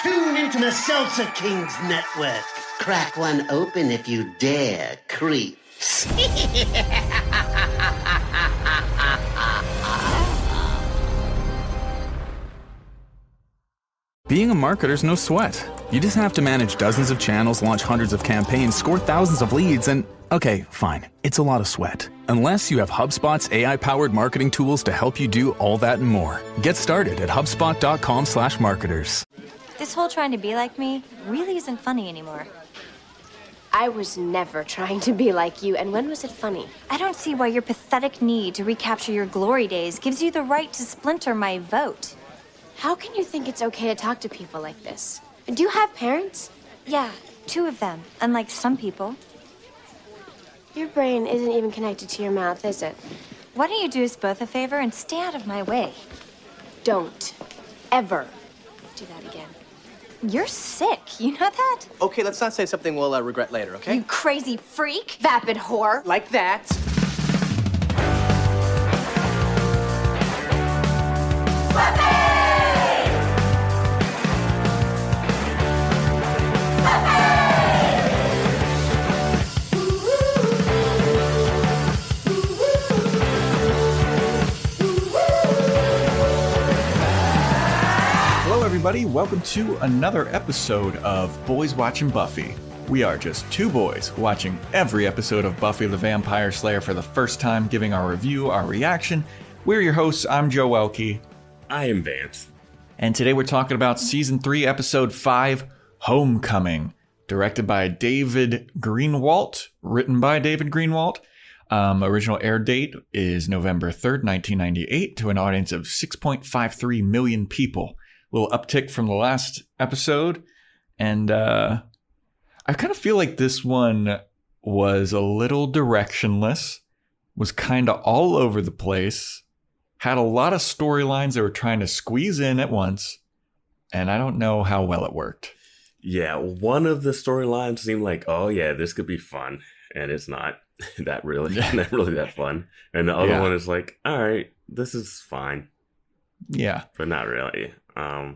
Tune into the Salsa Kings Network. Crack one open if you dare, creeps. Being a marketer's no sweat. You just have to manage dozens of channels, launch hundreds of campaigns, score thousands of leads, and okay, fine, it's a lot of sweat. Unless you have HubSpot's AI-powered marketing tools to help you do all that and more. Get started at HubSpot.com/marketers. This whole trying to be like me really isn't funny anymore. I was never trying to be like you, and when was it funny? I don't see why your pathetic need to recapture your glory days gives you the right to splinter my vote. How can you think it's okay to talk to people like this? Do you have parents? Yeah, 2 of them, unlike some people. Your brain isn't even connected to your mouth, is it? Why don't you do us both a favor and stay out of my way? Don't ever do that again. You're sick, you know that? Okay, let's not say something we'll regret later, okay? You crazy freak! Vapid whore. Like that. Everybody, welcome to another episode of Boys Watching Buffy. We are just 2 boys watching every episode of Buffy the Vampire Slayer for the first time, giving our review, our reaction. We're your hosts. I'm Joe Welke. I am Vance. And today we're talking about Season 3, Episode 5, Homecoming, directed by David Greenwalt, written by David Greenwalt. Original air date is November 3rd, 1998, to an audience of 6.53 million people. Little uptick from the last episode, and I kind of feel like this one was a little directionless, was kind of all over the place, had a lot of storylines they were trying to squeeze in at once, and I don't know how well it worked. Yeah, one of the storylines seemed like, oh yeah, this could be fun, and it's not not really that fun. And the other one is like, all right, this is fine. Yeah, but not really. I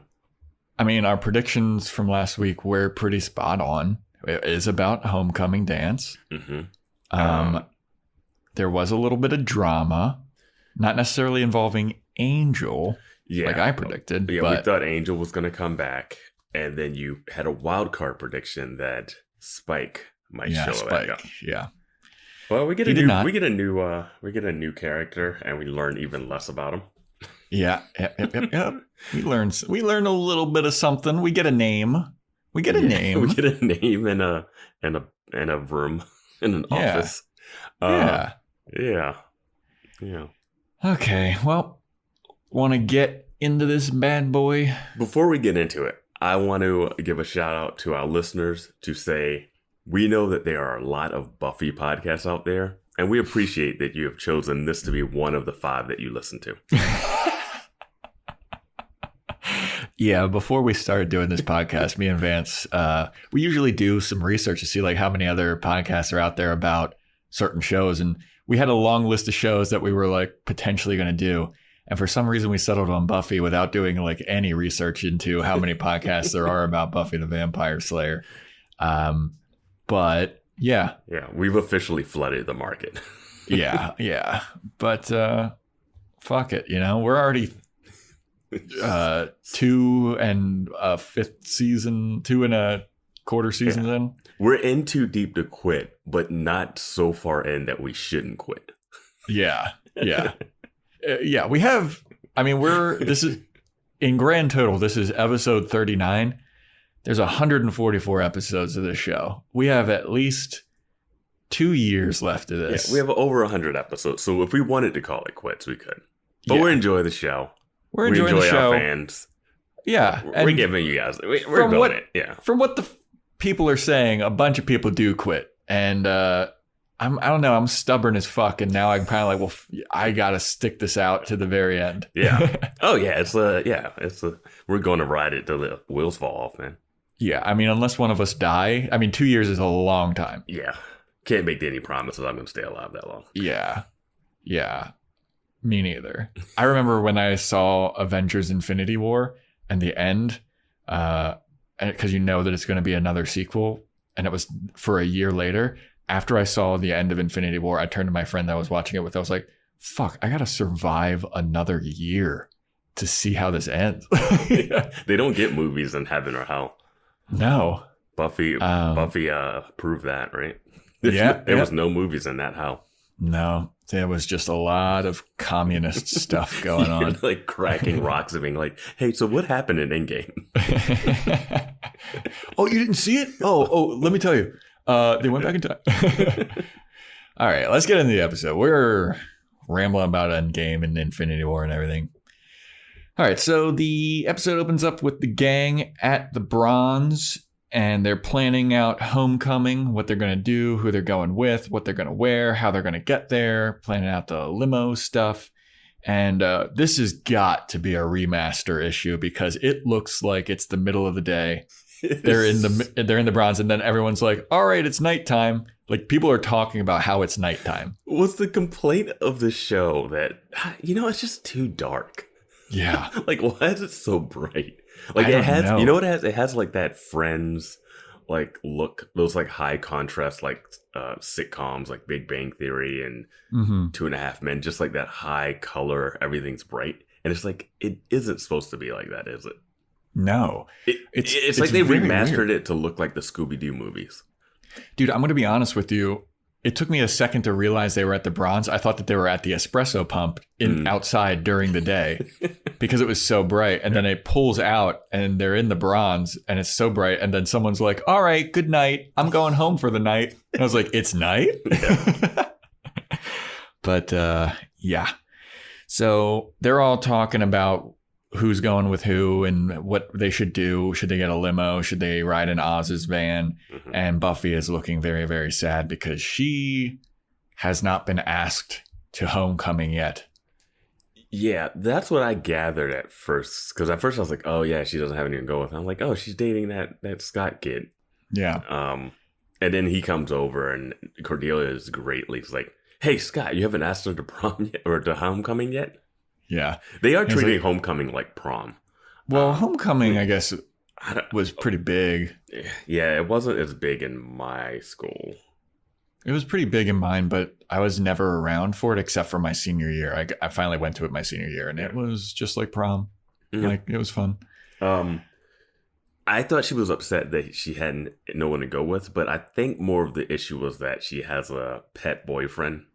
mean, our predictions from last week were pretty spot on. It is about homecoming dance. Mm-hmm. There was a little bit of drama, not necessarily involving Angel, like I predicted. Yeah, but we thought Angel was going to come back, and then you had a wild card prediction that Spike might show back up. Yeah. Well, we get a new character, and we learn even less about him. Yeah. We learn a little bit of something. We get a name. We get a name in a room in an office. Yeah. Okay. Well, want to get into this bad boy? Before we get into it, I want to give a shout out to our listeners to say we know that there are a lot of Buffy podcasts out there, and we appreciate that you have chosen this to be one of the 5 that you listen to. Yeah, before we started doing this podcast, me and Vance, we usually do some research to see like how many other podcasts are out there about certain shows. And we had a long list of shows that we were like potentially going to do. And for some reason, we settled on Buffy without doing like any research into how many podcasts there are about Buffy the Vampire Slayer. But yeah. Yeah, we've officially flooded the market. Yeah. But fuck it. We're already 2 and a 5th season, 2 and a quarter seasons in. We're in too deep to quit, but not so far in that we shouldn't quit. Yeah. We have, this is, in grand total, this is episode 39. There's 144 episodes of this show. We have at least 2 years left of this. Yeah, we have over 100 episodes, so if we wanted to call it quits, we could. But we're enjoying the show. We enjoy the show. Our fans. Yeah. We're giving you guys. We're doing it. Yeah. From what the people are saying, a bunch of people do quit. And I don't know. I'm stubborn as fuck. And now I'm kind of like, well, I got to stick this out to the very end. Yeah. Oh, yeah. We're going to ride it till the wheels fall off, man. Yeah. Unless one of us die. 2 years is a long time. Yeah. Can't make any promises I'm going to stay alive that long. Yeah. Me neither. I remember when I saw Avengers Infinity War and the end, because you know that it's going to be another sequel. And it was for a year later. After I saw the end of Infinity War, I turned to my friend that I was watching it with. I was like, fuck, I got to survive another year to see how this ends. They don't get movies in heaven or hell. No. Buffy proved that, right? There was no movies in that hell. No, there was just a lot of communist stuff going on. Like cracking rocks and being like, hey, so what happened in Endgame? Oh, you didn't see it? Oh, let me tell you. They went back in time. All right, let's get into the episode. We're rambling about Endgame and Infinity War and everything. All right, so the episode opens up with the gang at the Bronze, and they're planning out homecoming, what they're going to do, who they're going with, what they're going to wear, how they're going to get there, planning out the limo stuff. And this has got to be a remaster issue because it looks like it's the middle of the day. They're in the Bronze, and then everyone's like, all right, it's nighttime. Like, people are talking about how it's nighttime. What's the complaint of the show? That, it's just too dark. Yeah. Like, why is it so bright? Like, it has, what it has? It has like that Friends, like, look, those like high contrast, like sitcoms, like Big Bang Theory and 2.5 Men, just like that high color, everything's bright. And it's like, it isn't supposed to be like that, is it? No. It's like they remastered it to look like the Scooby-Doo movies. Dude, I'm going to be honest with you. It took me a second to realize they were at the Bronze. I thought that they were at the espresso pump outside during the day because it was so bright. And then it pulls out and they're in the Bronze and it's so bright. And then someone's like, all right, good night. I'm going home for the night. And I was like, it's night? Yeah. But yeah. So they're all talking about who's going with who and what they should do. Should they get a limo? Should they ride in Oz's van? Mm-hmm. And Buffy is looking very, very sad because she has not been asked to homecoming yet. Yeah, that's what I gathered at first. Because at first I was like, oh yeah, she doesn't have anyone to go with. I'm like, oh, she's dating that Scott kid. Yeah. And then he comes over and Cordelia is greatly like, hey, Scott, you haven't asked her to prom yet or to homecoming yet? Yeah. They are treating homecoming like prom. Well, homecoming, I guess, was pretty big. Yeah, it wasn't as big in my school. It was pretty big in mine, but I was never around for it except for my senior year. I finally went to it my senior year, and it was just like prom. Mm-hmm. Like, it was fun. I thought she was upset that she had no one to go with, but I think more of the issue was that she has a pet boyfriend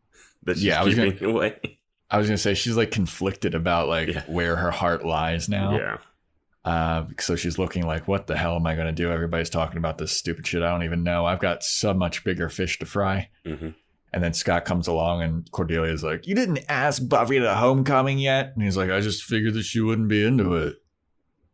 that she's keeping away. I was going to say, she's like conflicted about where her heart lies now. Yeah. So she's looking like, what the hell am I going to do? Everybody's talking about this stupid shit I don't even know. I've got so much bigger fish to fry. Mm-hmm. And then Scott comes along and Cordelia's like, you didn't ask Buffy to homecoming yet? And he's like, I just figured that she wouldn't be into it.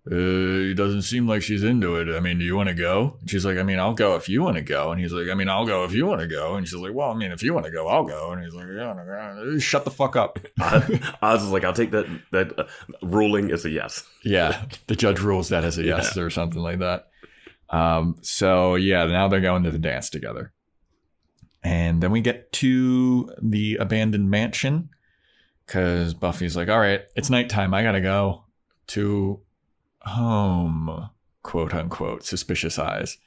It doesn't seem like she's into it. I mean, do you want to go? And she's like, I mean, I'll go if you want to go. And he's like, I mean, I'll go if you want to go. And she's like, well, I mean, if you want to go, I'll go. And he's like, yeah, shut the fuck up. I was just like, I'll take that ruling as a yes. Yeah, the judge rules that as a yes or something like that. So yeah, now they're going to the dance together. And then we get to the abandoned mansion because Buffy's like, all right, it's nighttime. I got to go to home, quote unquote, suspicious eyes.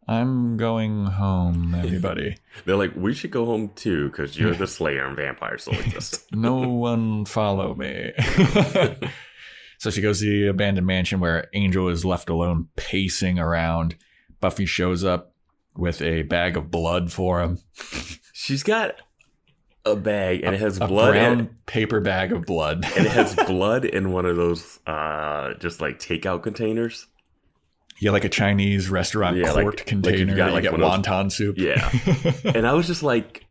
I'm going home, everybody. They're like, we should go home too because you're the Slayer and vampires still exist. No one follow me. So she goes to the abandoned mansion where Angel is left alone pacing around. Buffy shows up with a bag of blood for him. She's got a bag and it has blood. A brown paper bag of blood. And it has blood in one of those just like takeout containers. Yeah, like a Chinese restaurant quart container. Like you get wonton soup. Yeah. And I was just like,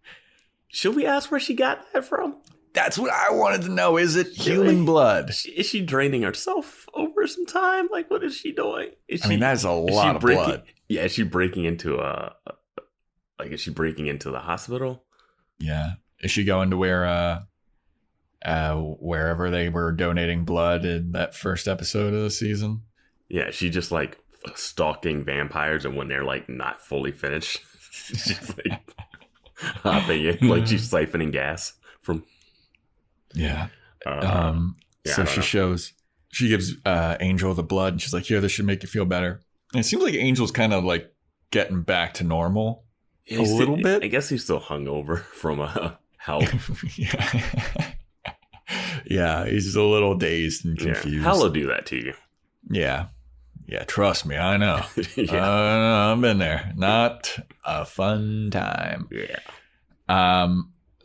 should we ask where she got that from? That's what I wanted to know. Is it human blood? Is she draining herself over some time? Like, what is she doing? That is a lot of blood. Yeah, is she breaking into is she breaking into the hospital? Yeah. Is she going to where wherever they were donating blood in that first episode of the season? Yeah, she just like stalking vampires, and when they're like not fully finished, she's like hopping in, like she's siphoning gas from. Yeah. So she gives Angel the blood, and she's like, "Here, this should make you feel better." It seems like Angel's kind of like getting back to normal a little bit. I guess he's still hungover from health. Yeah, he's a little dazed and confused. Hell will do that to you. Yeah, trust me, I know. I've been there. Not a fun time. Yeah.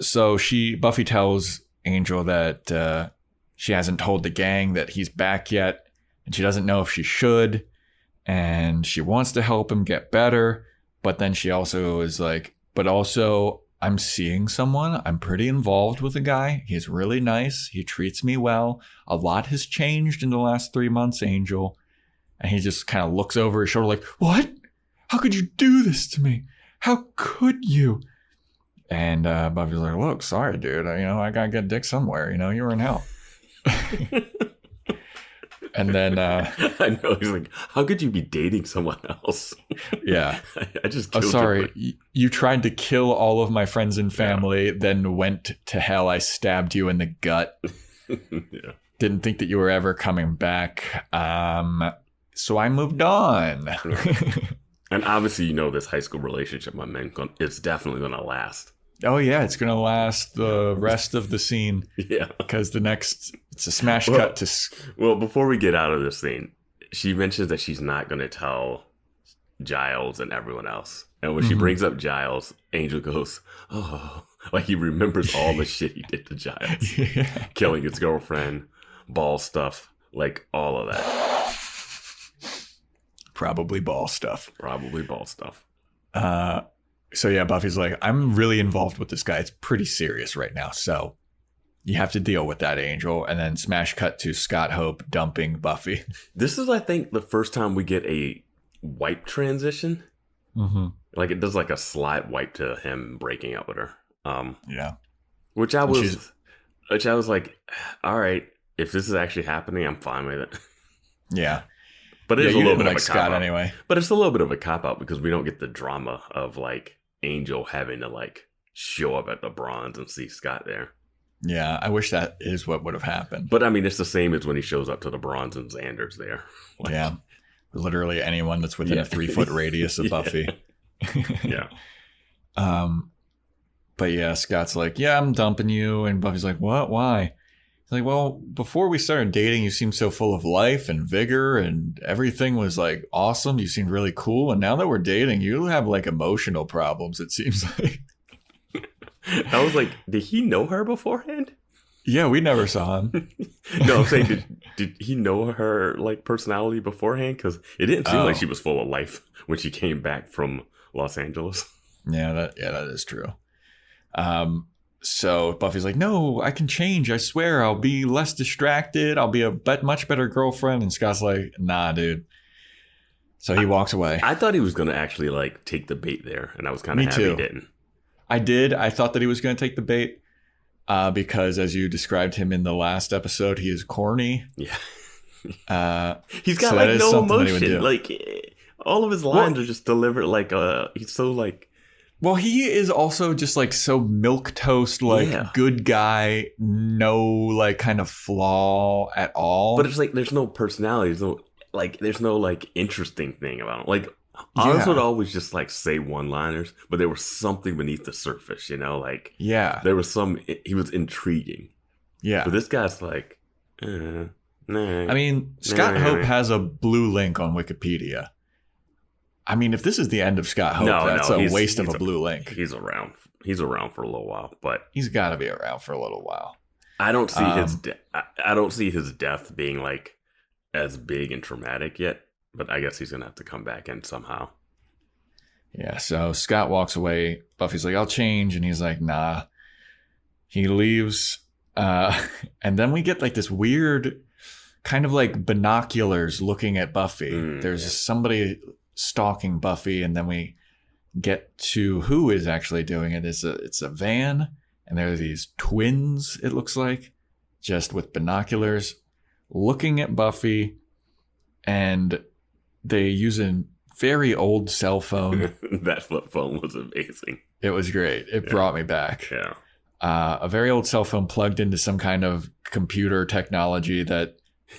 So Buffy tells Angel that she hasn't told the gang that he's back yet, and she doesn't know if she should, and she wants to help him get better, but then she also is like, but also I'm seeing someone. I'm pretty involved with a guy. He's really nice. He treats me well. A lot has changed in the last 3 months, Angel. And he just kind of looks over his shoulder like, what? How could you do this to me? How could you? And Buffy's like, look, sorry, dude. I got to get dick somewhere. You were in hell. And then I know, he's like, how could you be dating someone else? Yeah. I just killed sorry. You tried to kill all of my friends and family, then went to hell. I stabbed you in the gut. Yeah. Didn't think that you were ever coming back. So I moved on. And obviously, this high school relationship, my man, it's definitely going to last. Oh, yeah. It's going to last the rest of the scene. Yeah. Because it's a smash cut to... Well, before we get out of this scene, she mentions that she's not going to tell Giles and everyone else. And when she brings up Giles, Angel goes, oh, like he remembers all the shit he did to Giles. Yeah. Killing his girlfriend, ball stuff, like all of that. Probably ball stuff. So yeah, Buffy's like, I'm really involved with this guy. It's pretty serious right now. So you have to deal with that, Angel. And then smash cut to Scott Hope dumping Buffy. This is, I think, the first time we get a wipe transition. Mm-hmm. Like it does like a slight wipe to him breaking up with her. Yeah. Which I was like, all right, if this is actually happening, I'm fine with it. Yeah. But it's a little bit of a Scott anyway. But it's a little bit of a cop out because we don't get the drama of like Angel having to like show up at the Bronze and see Scott there. Yeah, I wish that is what would have happened. But I mean, it's the same as when he shows up to the Bronze and Xander's there. Like, yeah, literally anyone that's within a 3-foot radius of Buffy. Yeah. But yeah, Scott's like, yeah, I'm dumping you, and Buffy's like, what? Why? He's like, well, before we started dating, you seemed so full of life and vigor, and everything was like awesome. You seemed really cool, and now that we're dating, you have like emotional problems. It seems like. I was like, did he know her beforehand? Yeah, we never saw him. No, I'm saying, did he know her like personality beforehand? Because it didn't seem like she was full of life when she came back from Los Angeles. Yeah, that is true. So Buffy's like, no, I can change. I swear, I'll be less distracted. I'll be a much better girlfriend. And Scott's like, nah, dude. So he walks away. I thought he was going to actually like take the bait there, and I was kind of happy he didn't. I did. I thought that he was going to take the bait because, as you described him in the last episode, he is corny. Yeah. He's got like no emotion. Like all of his lines are just delivered like he's so like. Well, he is also just like so milquetoast, like good guy, no like kind of flaw at all. But it's like there's no personality. There's no like interesting thing about him. Like Oz would always just like say one-liners, but there was something beneath the surface, like there was he was intriguing. Yeah. But this guy's like, nah. I mean, Scott Hope has a blue link on Wikipedia. I mean, if this is the end of Scott Hope, that's a waste of a blue link. He's around. He's around for a little while, but he's got to be around for a little while. I don't see I don't see his death being like as big and traumatic yet, but I guess he's gonna have to come back in somehow. Yeah. So Scott walks away. Buffy's like, "I'll change," and he's like, "Nah." He leaves, and then we get like this weird kind of like binoculars looking at Buffy. There's somebody stalking Buffy, and then we get to who is actually doing it. It's a van, and there are these twins, it looks like, just with binoculars looking at Buffy, and they use a very old cell phone. That flip phone was amazing. It was great. It brought me back. Yeah. A very old cell phone plugged into some kind of computer technology that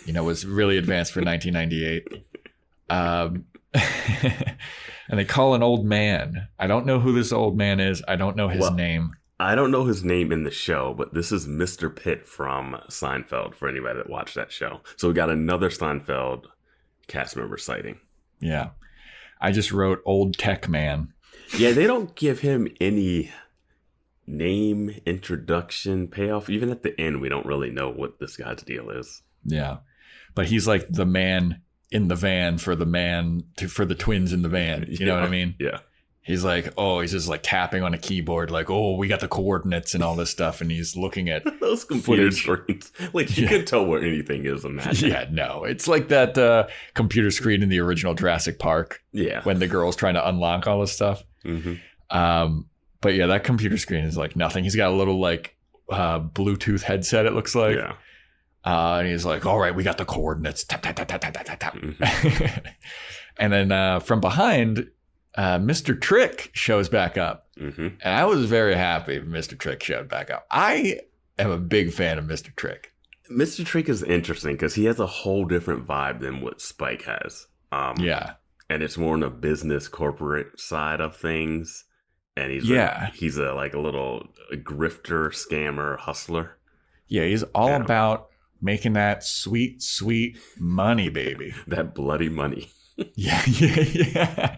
was really advanced for 1998. And they call an old man. I don't know who this old man is. I don't know his name. I don't know his name in the show, but this is Mr. Pitt from Seinfeld for anybody that watched that show. So we got another Seinfeld cast member sighting. Yeah. I just wrote old tech man. Yeah, they don't give him any name, introduction, payoff. Even at the end, we don't really know what this guy's deal is. Yeah. But he's like the man in the van for the twins in the van. You know what I mean? Yeah. He's like, he's just like tapping on a keyboard, like, we got the coordinates and all this stuff. And he's looking at those computer screens. Like, you can tell where anything is on that. Yeah, no. It's like that computer screen in the original Jurassic Park. Yeah. When the girl's trying to unlock all this stuff. Mm-hmm. But yeah, that computer screen is like nothing. He's got a little like Bluetooth headset, it looks like. Yeah. And he's like, all right, we got the coordinates. Tap, tap, tap, tap, tap, tap, tap. Mm-hmm. And then from behind, Mr. Trick shows back up. Mm-hmm. And I was very happy Mr. Trick showed back up. I am a big fan of Mr. Trick. Mr. Trick is interesting because he has a whole different vibe than what Spike has. Yeah. And it's more on the business corporate side of things. And he's a little grifter, scammer, hustler. Yeah, he's all about making that sweet, sweet money, baby. That bloody money. Yeah.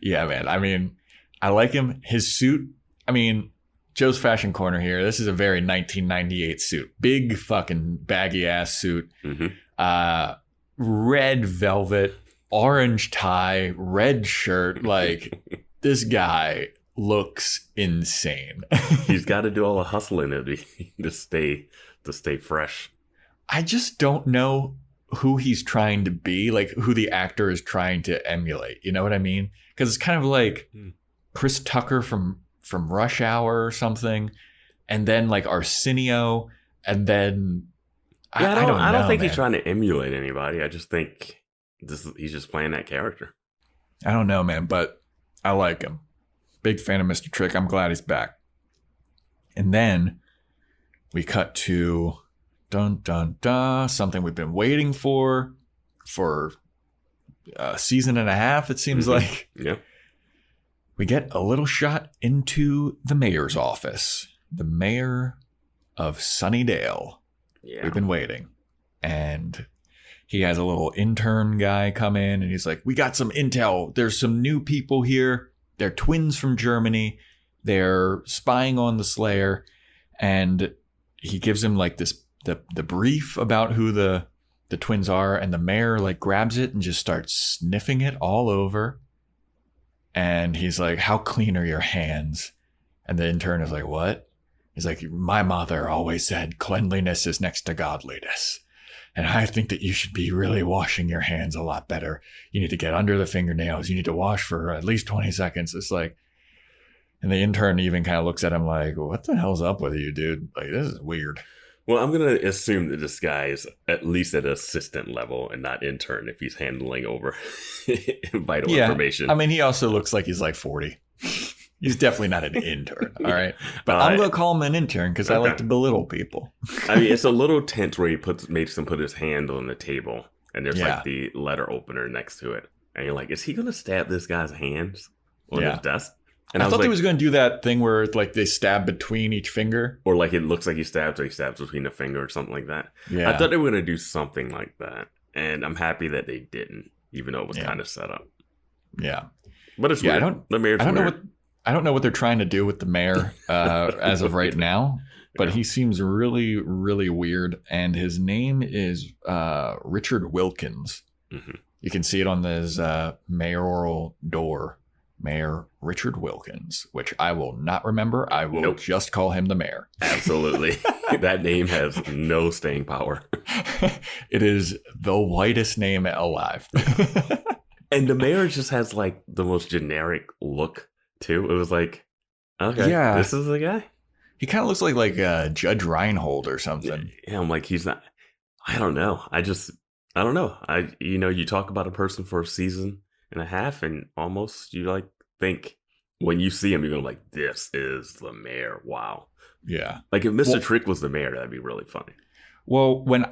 Yeah, man. I mean, I like him. His suit, I mean, Joe's Fashion Corner here. This is a very 1998 suit. Big fucking baggy ass suit. Mm-hmm. Red velvet, orange tie, red shirt. Like, this guy looks insane. He's got to do all the hustling to stay fresh. I just don't know who he's trying to be, like who the actor is trying to emulate. You know what I mean? Because it's kind of like Chris Tucker from Rush Hour or something, and then like Arsenio, and then I don't think he's trying to emulate anybody. I just think he's just playing that character. I don't know, man, but I like him. Big fan of Mr. Trick. I'm glad he's back. And then we cut to dun dun dun, something we've been waiting for a season and a half, it seems like. Yeah. We get a little shot into the mayor's office. The mayor of Sunnydale. Yeah. We've been waiting. And he has a little intern guy come in and he's like, we got some intel. There's some new people here. They're twins from Germany. They're spying on the Slayer. And he gives him like this the brief about who the twins are, and the mayor like grabs it and just starts sniffing it all over. And he's like, how clean are your hands? And the intern is like, what? He's like, my mother always said cleanliness is next to godliness. And I think that you should be really washing your hands a lot better. You need to get under the fingernails. You need to wash for at least 20 seconds. It's like, and the intern even kind of looks at him like, what the hell's up with you, dude? Like, this is weird. Well, I'm going to assume that this guy is at least at assistant level and not intern if he's handling over vital information. I mean, he also looks like he's like 40. He's definitely not an intern, all right? But I'm going to call him an intern because I like to belittle people. I mean, it's a little tense where he makes him put his hand on the table, and there's like the letter opener next to it. And you're like, is he going to stab this guy's hands on his desk? And I thought he was going to do that thing where like they stab between each finger. Or like it looks like he stabs between the finger or something like that. Yeah. I thought they were going to do something like that. And I'm happy that they didn't, even though it was kind of set up. Yeah. But it's weird. I don't know what they're trying to do with the mayor as of right now. But he seems really, really weird. And his name is Richard Wilkins. Mm-hmm. You can see it on his mayoral door. Mayor Richard Wilkins, which I will not remember. I will just call him the mayor. Absolutely. That name has no staying power. It is the whitest name alive. And the mayor just has like the most generic look too. It was like, okay, this is the guy. He kind of looks like Judge Reinhold or something. Yeah, I'm like, he's not. I don't know. I don't know. You talk about a person for a season and a half, and almost you like think when you see him, you're gonna be like, this is the mayor. Wow. Yeah. Like if Mr. Trick was the mayor, that'd be really funny. Well, when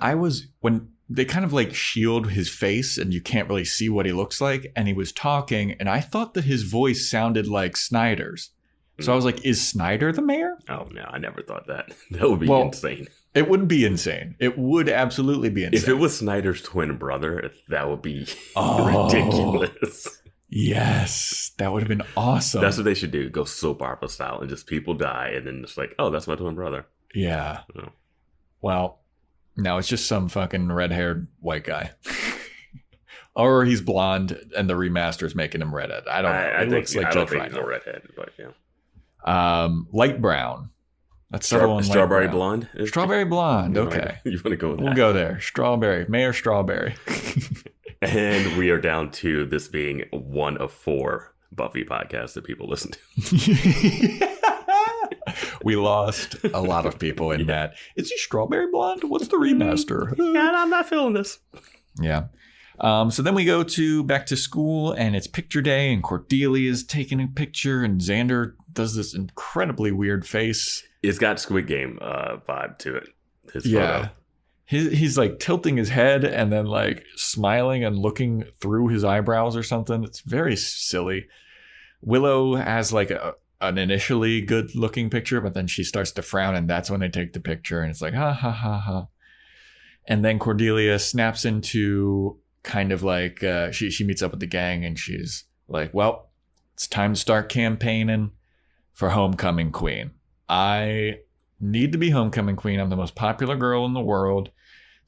they kind of like shield his face and you can't really see what he looks like, and he was talking, and I thought that his voice sounded like Snyder's. So I was like, is Snyder the mayor? Oh, no, I never thought that. That would be insane. It would be insane. It would absolutely be insane. If it was Snyder's twin brother, that would be ridiculous. Yes, that would have been awesome. That's what they should do. Go soap opera style and just people die and then it's like, oh, that's my twin brother. Yeah. Oh. Well, no, it's just some fucking red-haired white guy. Or he's blonde and the remaster's making him redhead. I don't know. I don't think he's a redhead, but yeah. Light brown. That's strawberry blonde. Strawberry blonde. Okay. You want to go with that? We'll go there. Strawberry. Mayor Strawberry. And we are down to this being one of 4 Buffy podcasts that people listen to. We lost a lot of people in that. Is he strawberry blonde? What's the remaster? Yeah, I'm not feeling this. Yeah. So then we go back to school, and it's picture day, and Cordelia's taking a picture, and Xander does this incredibly weird face. It's got Squid Game vibe to it. His yeah. photo. He's like tilting his head and then like smiling and looking through his eyebrows or something. It's very silly. Willow has like an initially good looking picture, but then she starts to frown, and that's when they take the picture, and it's like, ha, ha, ha, ha. And then Cordelia snaps into kind of like, she meets up with the gang, and she's like, well, it's time to start campaigning for homecoming queen. I need to be homecoming queen. I'm the most popular girl in the world.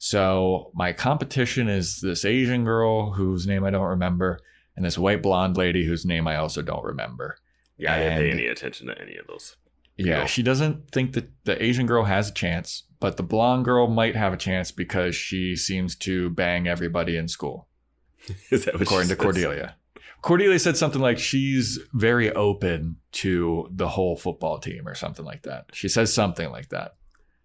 So my competition is this Asian girl whose name I don't remember, and this white blonde lady whose name I also don't remember. Yeah, I didn't pay any attention to any of those. Yeah, she doesn't think that the Asian girl has a chance, but the blonde girl might have a chance because she seems to bang everybody in school. Is that what according to Cordelia? Cordelia said something like she's very open to the whole football team or something like that. She says something like that.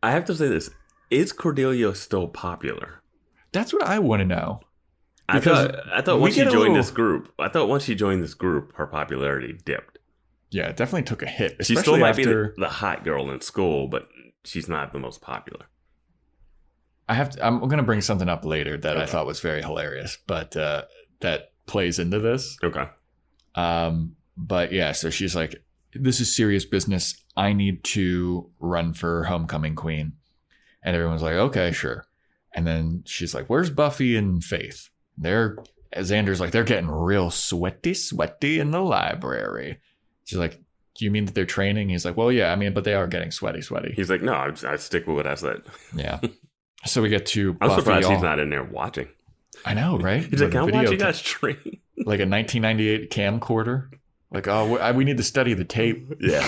I have to say this. Is Cordelia still popular? That's what I want to know. I thought once she joined this group, her popularity dipped. Yeah, it definitely took a hit. She still might be the hot girl in school, but she's not the most popular. I'm going to bring something up later that I thought was very hilarious, but that plays into this. Okay. But yeah, so she's like, this is serious business. I need to run for homecoming queen. And everyone's like, okay, sure. And then she's like, where's Buffy and Faith? Xander's like, they're getting real sweaty in the library. She's like, do you mean that they're training? He's like, well, yeah, I mean, but they are getting sweaty. He's like, no, I stick with what I said. Yeah. So we get to Buffy. I'm surprised he's not in there watching. I know, right? He's like, I'm watching you guys train. Like a 1998 camcorder. Like, oh, we need to study the tape. Yeah.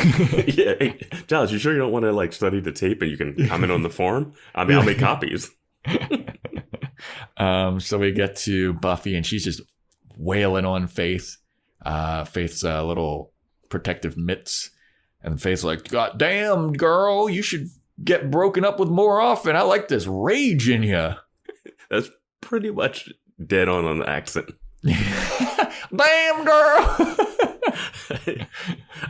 Yeah. Hey, Giles, you sure you don't want to like study the tape and you can comment on the forum? I mean, I'll make copies. So we get to Buffy, and she's just wailing on Faith. Faith's little protective mitts. And Faith's like, God damn, girl, you should get broken up with more often. I like this rage in you. That's pretty much dead on the accent. Damn, girl.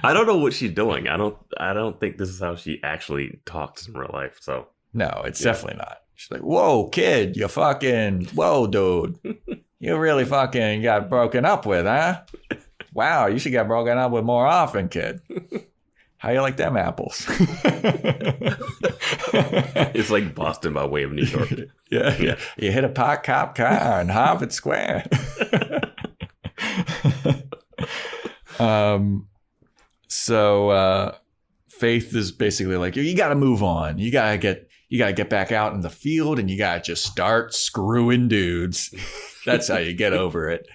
I don't know what she's doing. I don't think this is how she actually talks in real life. So no, it's definitely not. She's like, whoa, kid, whoa, dude. You really fucking got broken up with, huh? Wow, you should get broken up with more often, kid. How you like them apples? It's like Boston by way of New York. Yeah. You hit a parked cop car in Harvard Square. So Faith is basically like, you got to move on. You got to get back out in the field, and you got to just start screwing dudes. That's how you get over it.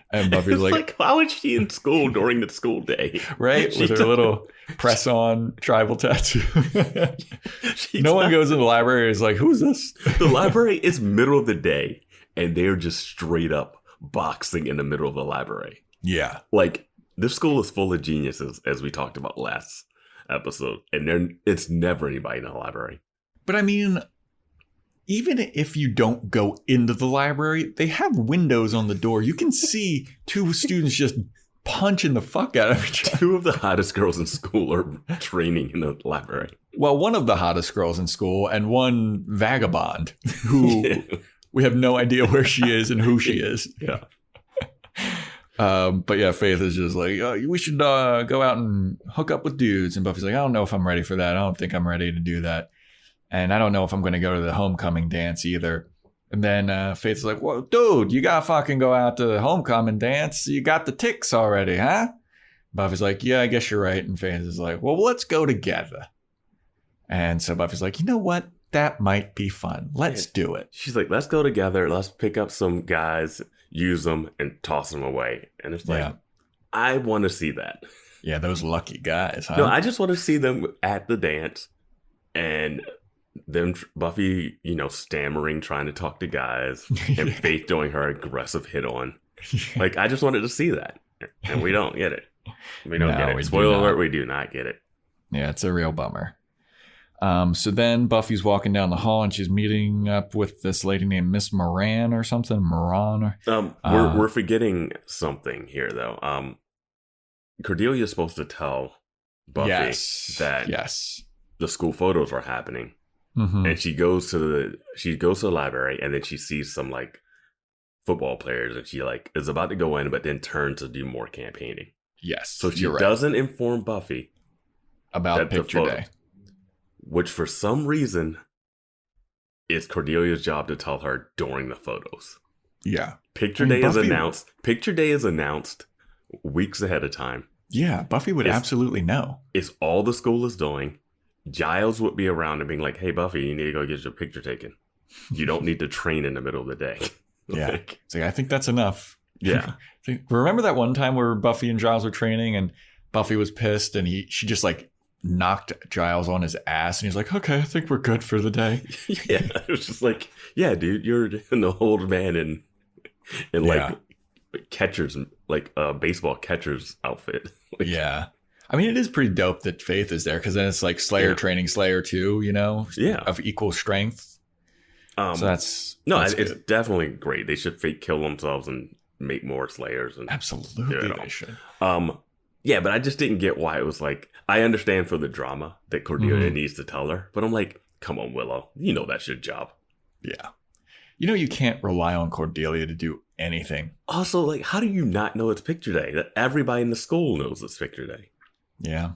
And Buffy's like, how is she in school during the school day? Right? With her little press-on tribal tattoo. No one goes in the library and is like, who's this? The library is middle of the day, and they're just straight up boxing in the middle of the library. Yeah. Like, this school is full of geniuses, as we talked about last episode, and it's never anybody in the library. But I mean, even if you don't go into the library, they have windows on the door. You can see 2 students just punching the fuck out of each other. 2 of the hottest girls in school are training in the library. Well, one of the hottest girls in school and one vagabond who we have no idea where she is and who she is. Yeah. But yeah, Faith is just like, oh, we should go out and hook up with dudes. And Buffy's like, I don't know if I'm ready for that. I don't think I'm ready to do that. And I don't know if I'm going to go to the homecoming dance either. And then Faith's like, well, dude, you got to fucking go out to the homecoming dance. You got the ticks already, huh? Buffy's like, yeah, I guess you're right. And Faith is like, well, let's go together. And so Buffy's like, you know what? That might be fun. Let's do it. She's like, let's go together. Let's pick up some guys, use them, and toss them away. And it's like, I want to see that. Yeah, those lucky guys, huh? No, I just want to see them at the dance and them, Buffy, stammering, trying to talk to guys, and Faith doing her aggressive hit on. Like, I just wanted to see that. And we don't get it. We don't get it. Spoiler alert, we do not get it. Yeah, it's a real bummer. So then Buffy's walking down the hall and she's meeting up with this lady named Miss Moran or something. Moran. We're forgetting something here though. Cordelia's supposed to tell Buffy that the school photos are happening, and she goes to the library, and then she sees some like football players, and she like is about to go in, but then turns to do more campaigning. Yes. So she doesn't inform Buffy about picture day. Which, for some reason, is Cordelia's job to tell her during the photos. Yeah. Picture day is announced. Picture day is announced weeks ahead of time. Yeah, Buffy would absolutely know. It's all the school is doing. Giles would be around and being like, hey, Buffy, you need to go get your picture taken. You don't need to train in the middle of the day. Yeah. So I think that's enough. Yeah. Remember that one time where Buffy and Giles were training and Buffy was pissed and she just like knocked Giles on his ass, and he's like, okay, I think we're good for the day. Yeah, it was just like, yeah, dude, you're an old man in like catcher's, like a baseball catcher's outfit. Like, yeah. I mean, it is pretty dope that Faith is there, because then it's like Slayer training Slayer too, of equal strength. So it's definitely great. They should fake kill themselves and make more Slayers. And absolutely, they should. Yeah, but I just didn't get why it was like, I understand for the drama that Cordelia needs to tell her, but I'm like, come on, Willow, that's your job. Yeah. You can't rely on Cordelia to do anything. Also, like, how do you not know it's picture day? That everybody in the school knows it's picture day. Yeah.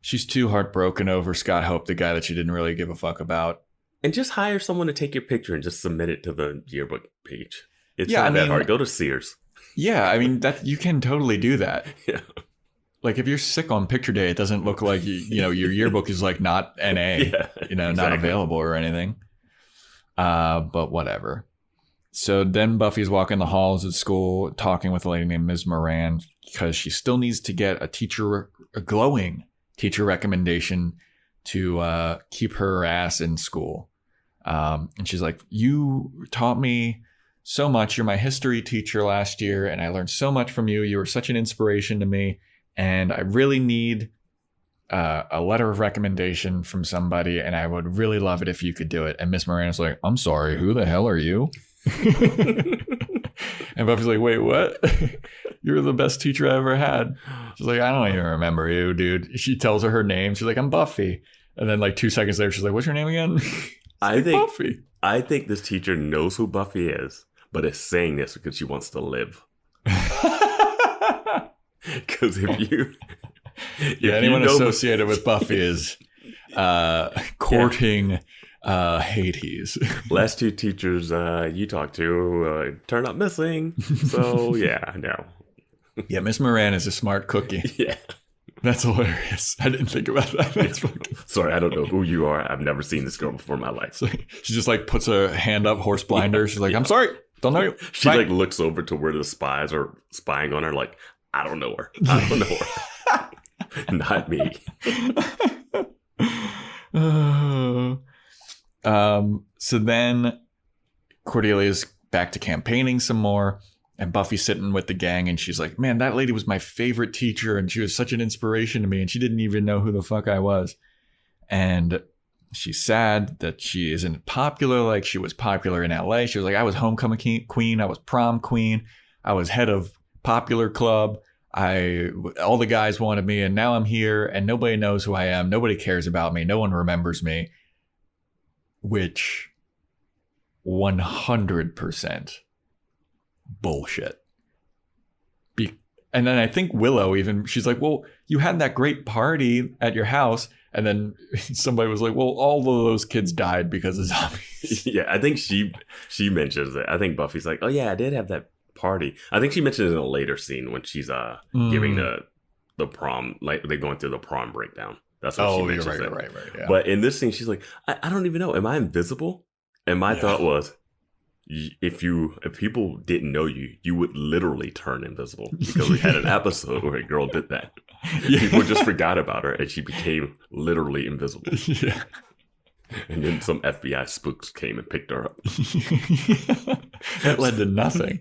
She's too heartbroken over Scott Hope, the guy that she didn't really give a fuck about. And just hire someone to take your picture and just submit it to the yearbook page. It's not that hard. Go to Sears. Yeah, I mean, that you can totally do that. Yeah. Like, if you're sick on picture day, it doesn't look like, your yearbook is like not NA, not available or anything. But whatever. So then Buffy's walking the halls at school, talking with a lady named Ms. Moran, because she still needs to get a glowing teacher recommendation to keep her ass in school. And she's like, you taught me so much. You're my history teacher last year, and I learned so much from you. You were such an inspiration to me, and I really need a letter of recommendation from somebody, and I would really love it if you could do it. And Miss Moran's like, I'm sorry, who the hell are you? And Buffy's like, wait, what? You're the best teacher I ever had. She's like, I don't even remember you, dude. She tells her name. She's like, I'm Buffy. And then like 2 seconds later, she's like, what's your name again? Buffy. I think this teacher knows who Buffy is, but is saying this because she wants to live. Because anyone associated with Buffy is courting Hades. Last two teachers you talked to turned up missing. So yeah, no. Yeah, Miss Moran is a smart cookie. Yeah. That's hilarious. I didn't think about that. That's Sorry, I don't know who you are. I've never seen this girl before in my life. So she just like puts her hand up, horse blinder. She's like, I'm sorry. Don't know you. She like looks over to where the spies are spying on her. Like, I don't know her. I don't know her. Not me. So then Cordelia's back to campaigning some more, and Buffy's sitting with the gang, and she's like, man, that lady was my favorite teacher, and she was such an inspiration to me, and she didn't even know who the fuck I was. And she's sad that she isn't popular like she was popular in LA. She was like, I was homecoming queen, I was prom queen, I was head of popular club, All the guys wanted me, and now I'm here, and nobody knows who I am. Nobody cares about me. No one remembers me. Which 100% bullshit. And then I think Willow even, she's like, well, you had that great party at your house. And then somebody was like, well, all of those kids died because of zombies. Yeah, I think she mentions it. I think Buffy's like, oh yeah, I did have that party. I think she mentioned it in a later scene when she's giving the prom, like they're going through the prom breakdown. That's what she mentions. Right. Yeah. But in this scene, she's like, I don't even know. Am I invisible? And my thought was, if people didn't know you, you would literally turn invisible, because we had an episode where a girl did that. Yeah. People just forgot about her and she became literally invisible. Yeah. And then some FBI spooks came and picked her up. That led to nothing.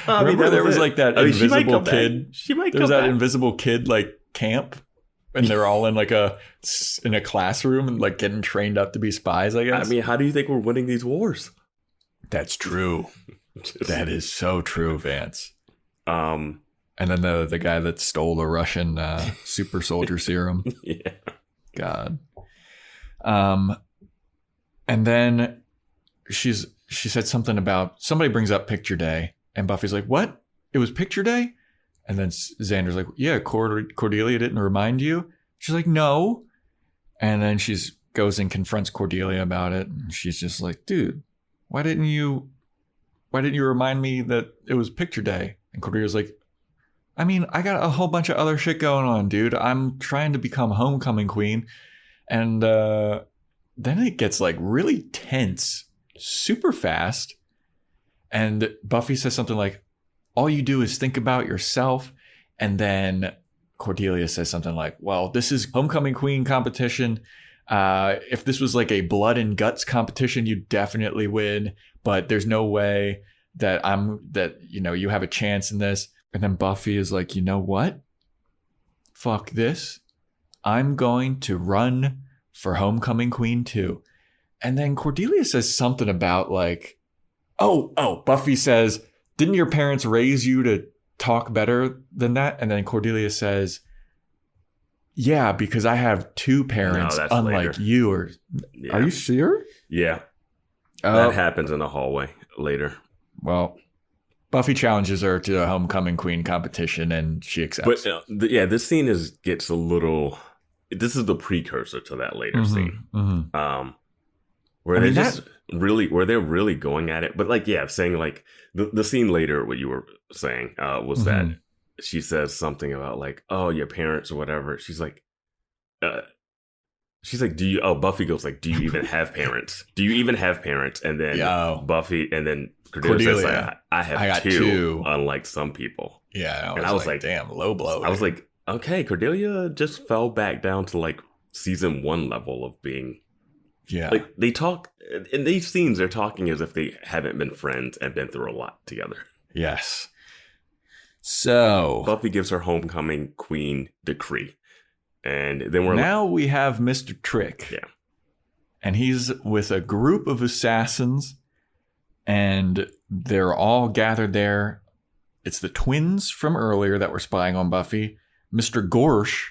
Remember there was like that invisible kid. She might There's that invisible kid like camp, and they're all in like in a classroom and like getting trained up to be spies, I guess. I mean, how do you think we're winning these wars? That's true. That is so true, Vance. And then the guy that stole the Russian super soldier serum. Yeah. God. And then she said something about, somebody brings up picture day, and Buffy's like, what? It was picture day? And then Xander's like, yeah, Cordelia didn't remind you? She's like, no. And then she goes and confronts Cordelia about it. And she's just like, dude, why didn't you remind me that it was picture day? And Cordelia's like, I mean, I got a whole bunch of other shit going on, dude. I'm trying to become homecoming queen. And then it gets like really tense super fast. And Buffy says something like, all you do is think about yourself. And then Cordelia says something like, well, this is homecoming queen competition. If this was like a blood and guts competition, you definitely win. But there's no way that you have a chance in this. And then Buffy is like, you know what? Fuck this. I'm going to run for homecoming queen too. And then Cordelia says something about like, Buffy says, didn't your parents raise you to talk better than that? And then Cordelia says, yeah, because I have two parents, unlike later. You. Are you sure? Yeah. That happens in the hallway later. Well, Buffy challenges her to a homecoming queen competition, and she accepts. But this scene gets a little. This is the precursor to that later scene, where they're really going at it. But like, saying like the scene later, what you were saying was that she says something about like, oh, your parents or whatever. She's like, do you? Oh, Buffy goes like, do you even have parents? Do you even have parents? And then Buffy, and then Cordelia says, like, I got two, unlike some people. Yeah, I was like, damn, low blow. I was like, okay, Cordelia just fell back down to like season 1 level of being. Yeah, like they talk in these scenes. They're talking as if they haven't been friends and been through a lot together. Yes. So Buffy gives her homecoming queen decree. And then we have Mr. Trick. Yeah. And he's with a group of assassins, and they're all gathered there. It's the twins from earlier that were spying on Buffy. Mr. Gorsh,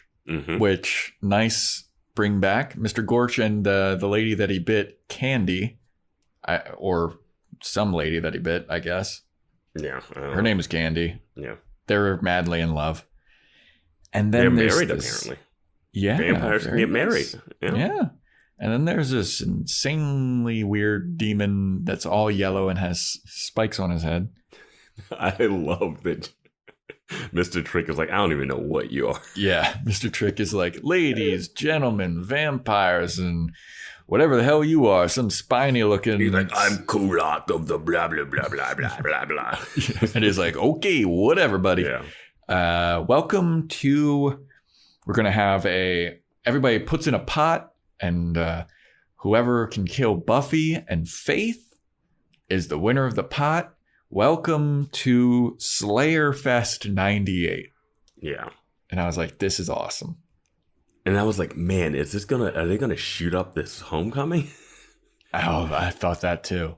which nice bring back. Mr. Gorsh and the lady that he bit, Candy, or some lady that he bit, I guess. Yeah. Her name is Candy. Yeah. They're madly in love. And then they're married, apparently. Yeah. Vampires can get married. Yeah. And then there's this insanely weird demon that's all yellow and has spikes on his head. I love that Mr. Trick is like, I don't even know what you are. Yeah. Mr. Trick is like, ladies, gentlemen, vampires, and whatever the hell you are, some spiny looking. He's like, I'm Kulak of the blah, blah, blah, blah, blah, blah, blah. And he's like, okay, whatever, buddy. Yeah. Welcome to, we're going to have everybody puts in a pot, and whoever can kill Buffy and Faith is the winner of the pot. Welcome to Slayerfest 98. Yeah. And I was like, this is awesome. And I was like, man, are they gonna shoot up this homecoming? Oh, I thought that too.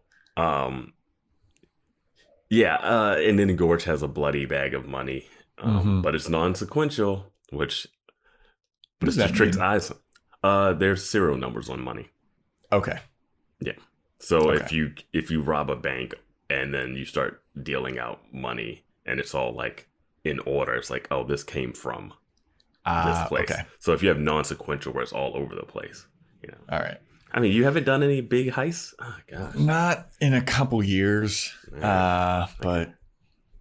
Yeah, and then Gorge has a bloody bag of money. But it's non-sequential, which What does that tricks mean? eyes. There's serial numbers on money. Okay. Yeah. So Okay. if you rob a bank and then you start dealing out money and it's all like in order, it's like, oh, this came from this place. Okay. So if you have non-sequential where it's all over the place, All right. I mean, you haven't done any big heists? Oh, gosh. Not in a couple years. But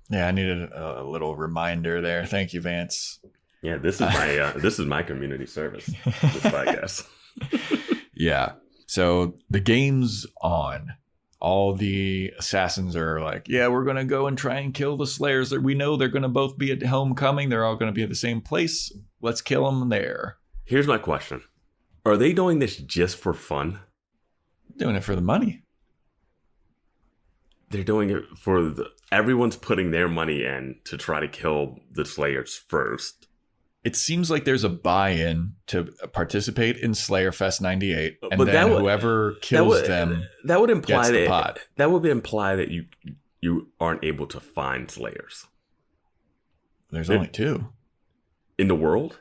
yeah, I needed a little reminder there. Thank you, Vance. Yeah, this is my community service. This podcast. Yeah. So the game's on. All the assassins are like, yeah, we're going to go and try and kill the Slayers. We know they're going to both be at homecoming. They're all going to be at the same place. Let's kill them there. Here's my question. Are they doing this just for fun? Doing it for the money. They're doing it for everyone's putting their money in to try to kill the Slayers first. It seems like there's a buy-in to participate in Slayerfest 98, and But then whoever kills them that would imply gets the that pot. that would imply that you aren't able to find Slayers There's only 2. in the world.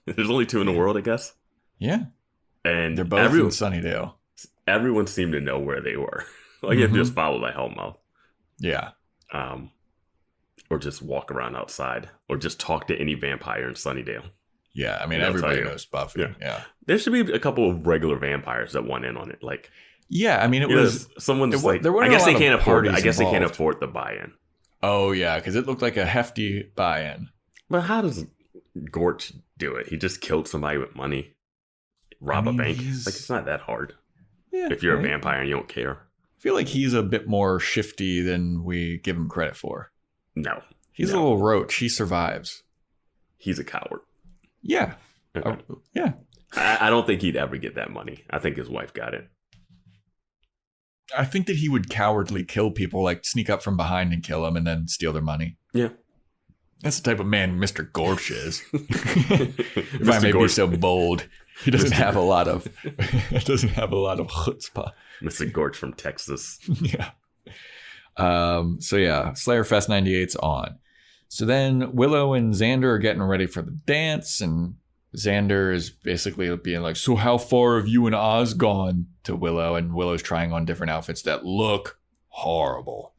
There's only 2 in the world, I guess. Yeah. And They're both in Sunnydale. everyone seemed to know where they were. Like you have to just follow the Hellmouth. Yeah. Or just walk around outside, or just talk to any vampire in Sunnydale. Yeah. I mean, That's everybody how you- knows Buffy. Yeah. Yeah. There should be a couple of regular vampires that went in on it. Like, Yeah. I mean, it you know, was. someone's there wa- like, there weren't I guess a they lot can't of afford. I parties guess they can't involved. afford the buy-in. Oh, yeah. Because it looked like a hefty buy in. But how does Gorch do it? He just killed somebody with money, rob a bank. he's- Like, it's not that hard. Yeah. If you're right? a vampire and you don't care. I feel like he's a bit more shifty than we give him credit for. No. He's a No. little roach. He survives. He's a coward. Yeah. Okay. Yeah. I don't think he'd ever get that money. I think his wife got it. I think that he would cowardly kill people, like sneak up from behind and kill them and then steal their money. Yeah. That's the type of man Mr. Gorch is. If I Mr. may be Gorch. so bold, he doesn't have a lot of chutzpah. Mr. Gorch from Texas. Yeah. So yeah, Slayerfest 98's on. So then Willow and Xander are getting ready for the dance, and Xander is basically being like, so how far have you and Oz gone, to Willow? And Willow's trying on different outfits that look horrible.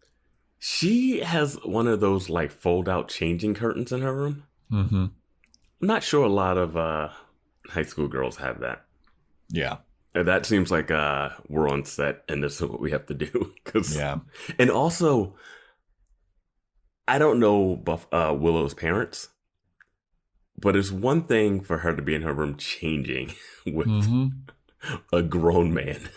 She has one of those like fold out changing curtains in her room. Mm-hmm. I'm not sure a lot of high school girls have that. Yeah. And that seems like we're on set and this is what we have to do. Yeah. And also, I don't know Willow's parents, but it's one thing for her to be in her room changing with a grown man.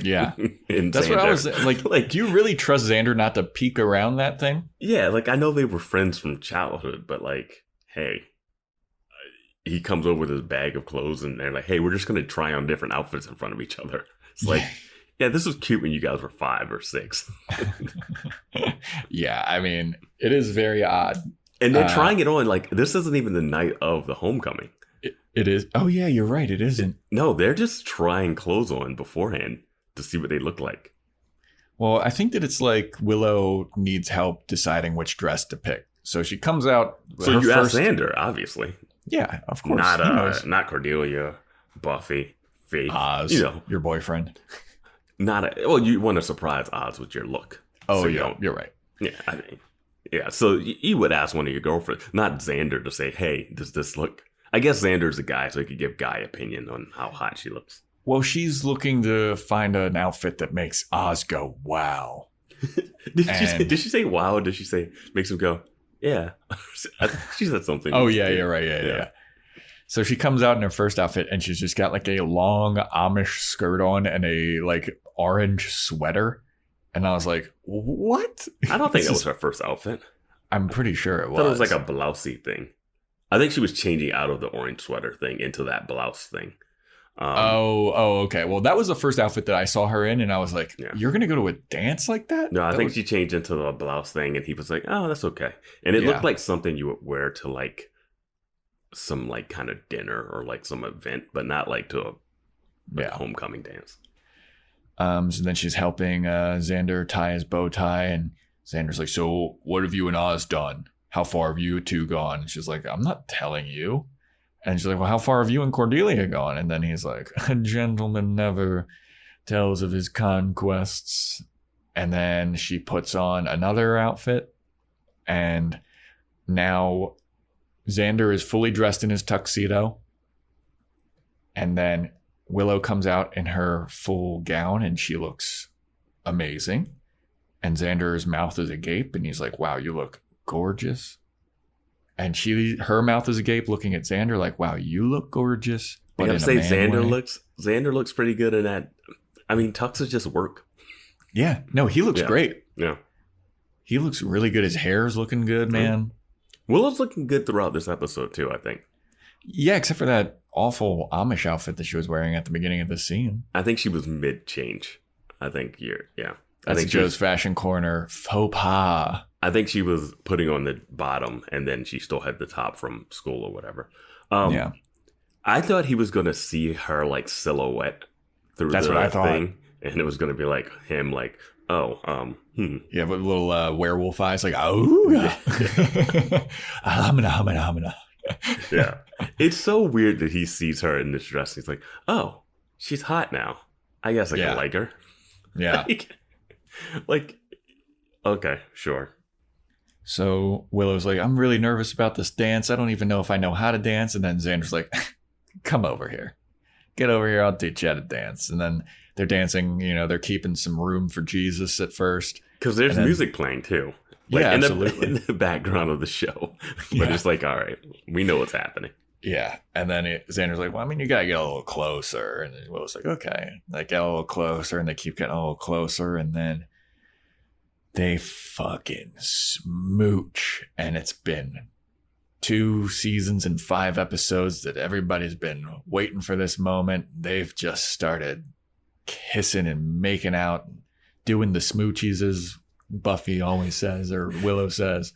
Yeah. in That's Xander. what I was like, do you really trust Xander not to peek around that thing? Yeah, like I know they were friends from childhood, but like, hey, he comes over with his bag of clothes and they're like, hey, we're just going to try on different outfits in front of each other. It's like, yeah, this was cute when you guys were 5 or 6. Yeah, I mean, it is very odd. And they're trying it on. Like, this isn't even the night of the homecoming. It is. Oh, yeah, you're right. It isn't. No, they're just trying clothes on beforehand to see what they look like. Well, I think that it's like Willow needs help deciding which dress to pick. So she comes out. So you asked Xander, obviously. Yeah, of course. He knows. Not Cordelia, Buffy, Faith. Oz, you know, your boyfriend. well, you want to surprise Oz with your look. Oh, so yeah, you're right. Yeah, I mean, yeah. So you would ask one of your girlfriends, not Xander, to say, "Hey, does this look?" I guess Xander's a guy, so he could give guy opinion on how hot she looks. Well, she's looking to find an outfit that makes Oz go, wow. Did she say wow? Or did she say makes him go, yeah? She said something. Oh, yeah, you're right. Yeah. So she comes out in her first outfit and she's just got like a long Amish skirt on and a like orange sweater. And I was like, what? I don't think that was her first outfit. I'm pretty sure it I was. thought it was like a blousey thing. I think she was changing out of the orange sweater thing into that blouse thing. Okay. Well, that was the first outfit that I saw her in, and I was like, Yeah. "You're gonna go to a dance like that?" No, I That think was- she changed into the blouse thing, and he was like, "Oh, that's okay." And it Yeah. looked like something you would wear to like some like kind of dinner or like some event, but not like to a homecoming dance. So then she's helping Xander tie his bow tie, and Xander's like, "So what have you and Oz done? how far have you two gone? And she's like, I'm not telling you. And she's like, well, how far have you and Cordelia gone? And then he's like, a gentleman never tells of his conquests. And then she puts on another outfit. And now Xander is fully dressed in his tuxedo. And then Willow comes out in her full gown and she looks amazing. And Xander's mouth is agape and he's like, wow, you look gorgeous. And her mouth is agape looking at Xander like, wow, you look gorgeous. But I say Xander looks pretty good in that. I mean, tuxes just work. Yeah. No, he looks great. Yeah. He looks really good. His hair's looking good, man. Willow's looking good throughout this episode too, I think. Yeah, except for that awful Amish outfit that she was wearing at the beginning of the scene. I think she was mid-change. I think That's Joe's Fashion Corner faux pas. I think she was putting on the bottom and then she still had the top from school or whatever. Yeah. I thought he was going to see her like silhouette through That's what I thought. Thing. And it was going to be like him like, Yeah, with little werewolf eyes like, oh. Hamina. Yeah. It's so weird that he sees her in this dress. He's like, oh, she's hot now. I guess I can like her. Yeah. like, okay, sure. So Willow's like, I'm really nervous about this dance. I don't even know if I know how to dance. And then Xander's like, come over here. Get over here. I'll teach you how to dance. And then they're dancing. You know, they're keeping some room for Jesus at first. Because there's music playing too. Like, absolutely. In the background of the show. But it's like, all right, we know what's happening. Yeah. And then Xander's like, well, I mean, you got to get a little closer. And then Willow's like, okay. They get a little closer and they keep getting a little closer. And then they fucking smooch. And it's been 2 seasons and 5 episodes that everybody's been waiting for this moment. They've just started kissing and making out, doing the smoochies, as Buffy always says, or Willow says.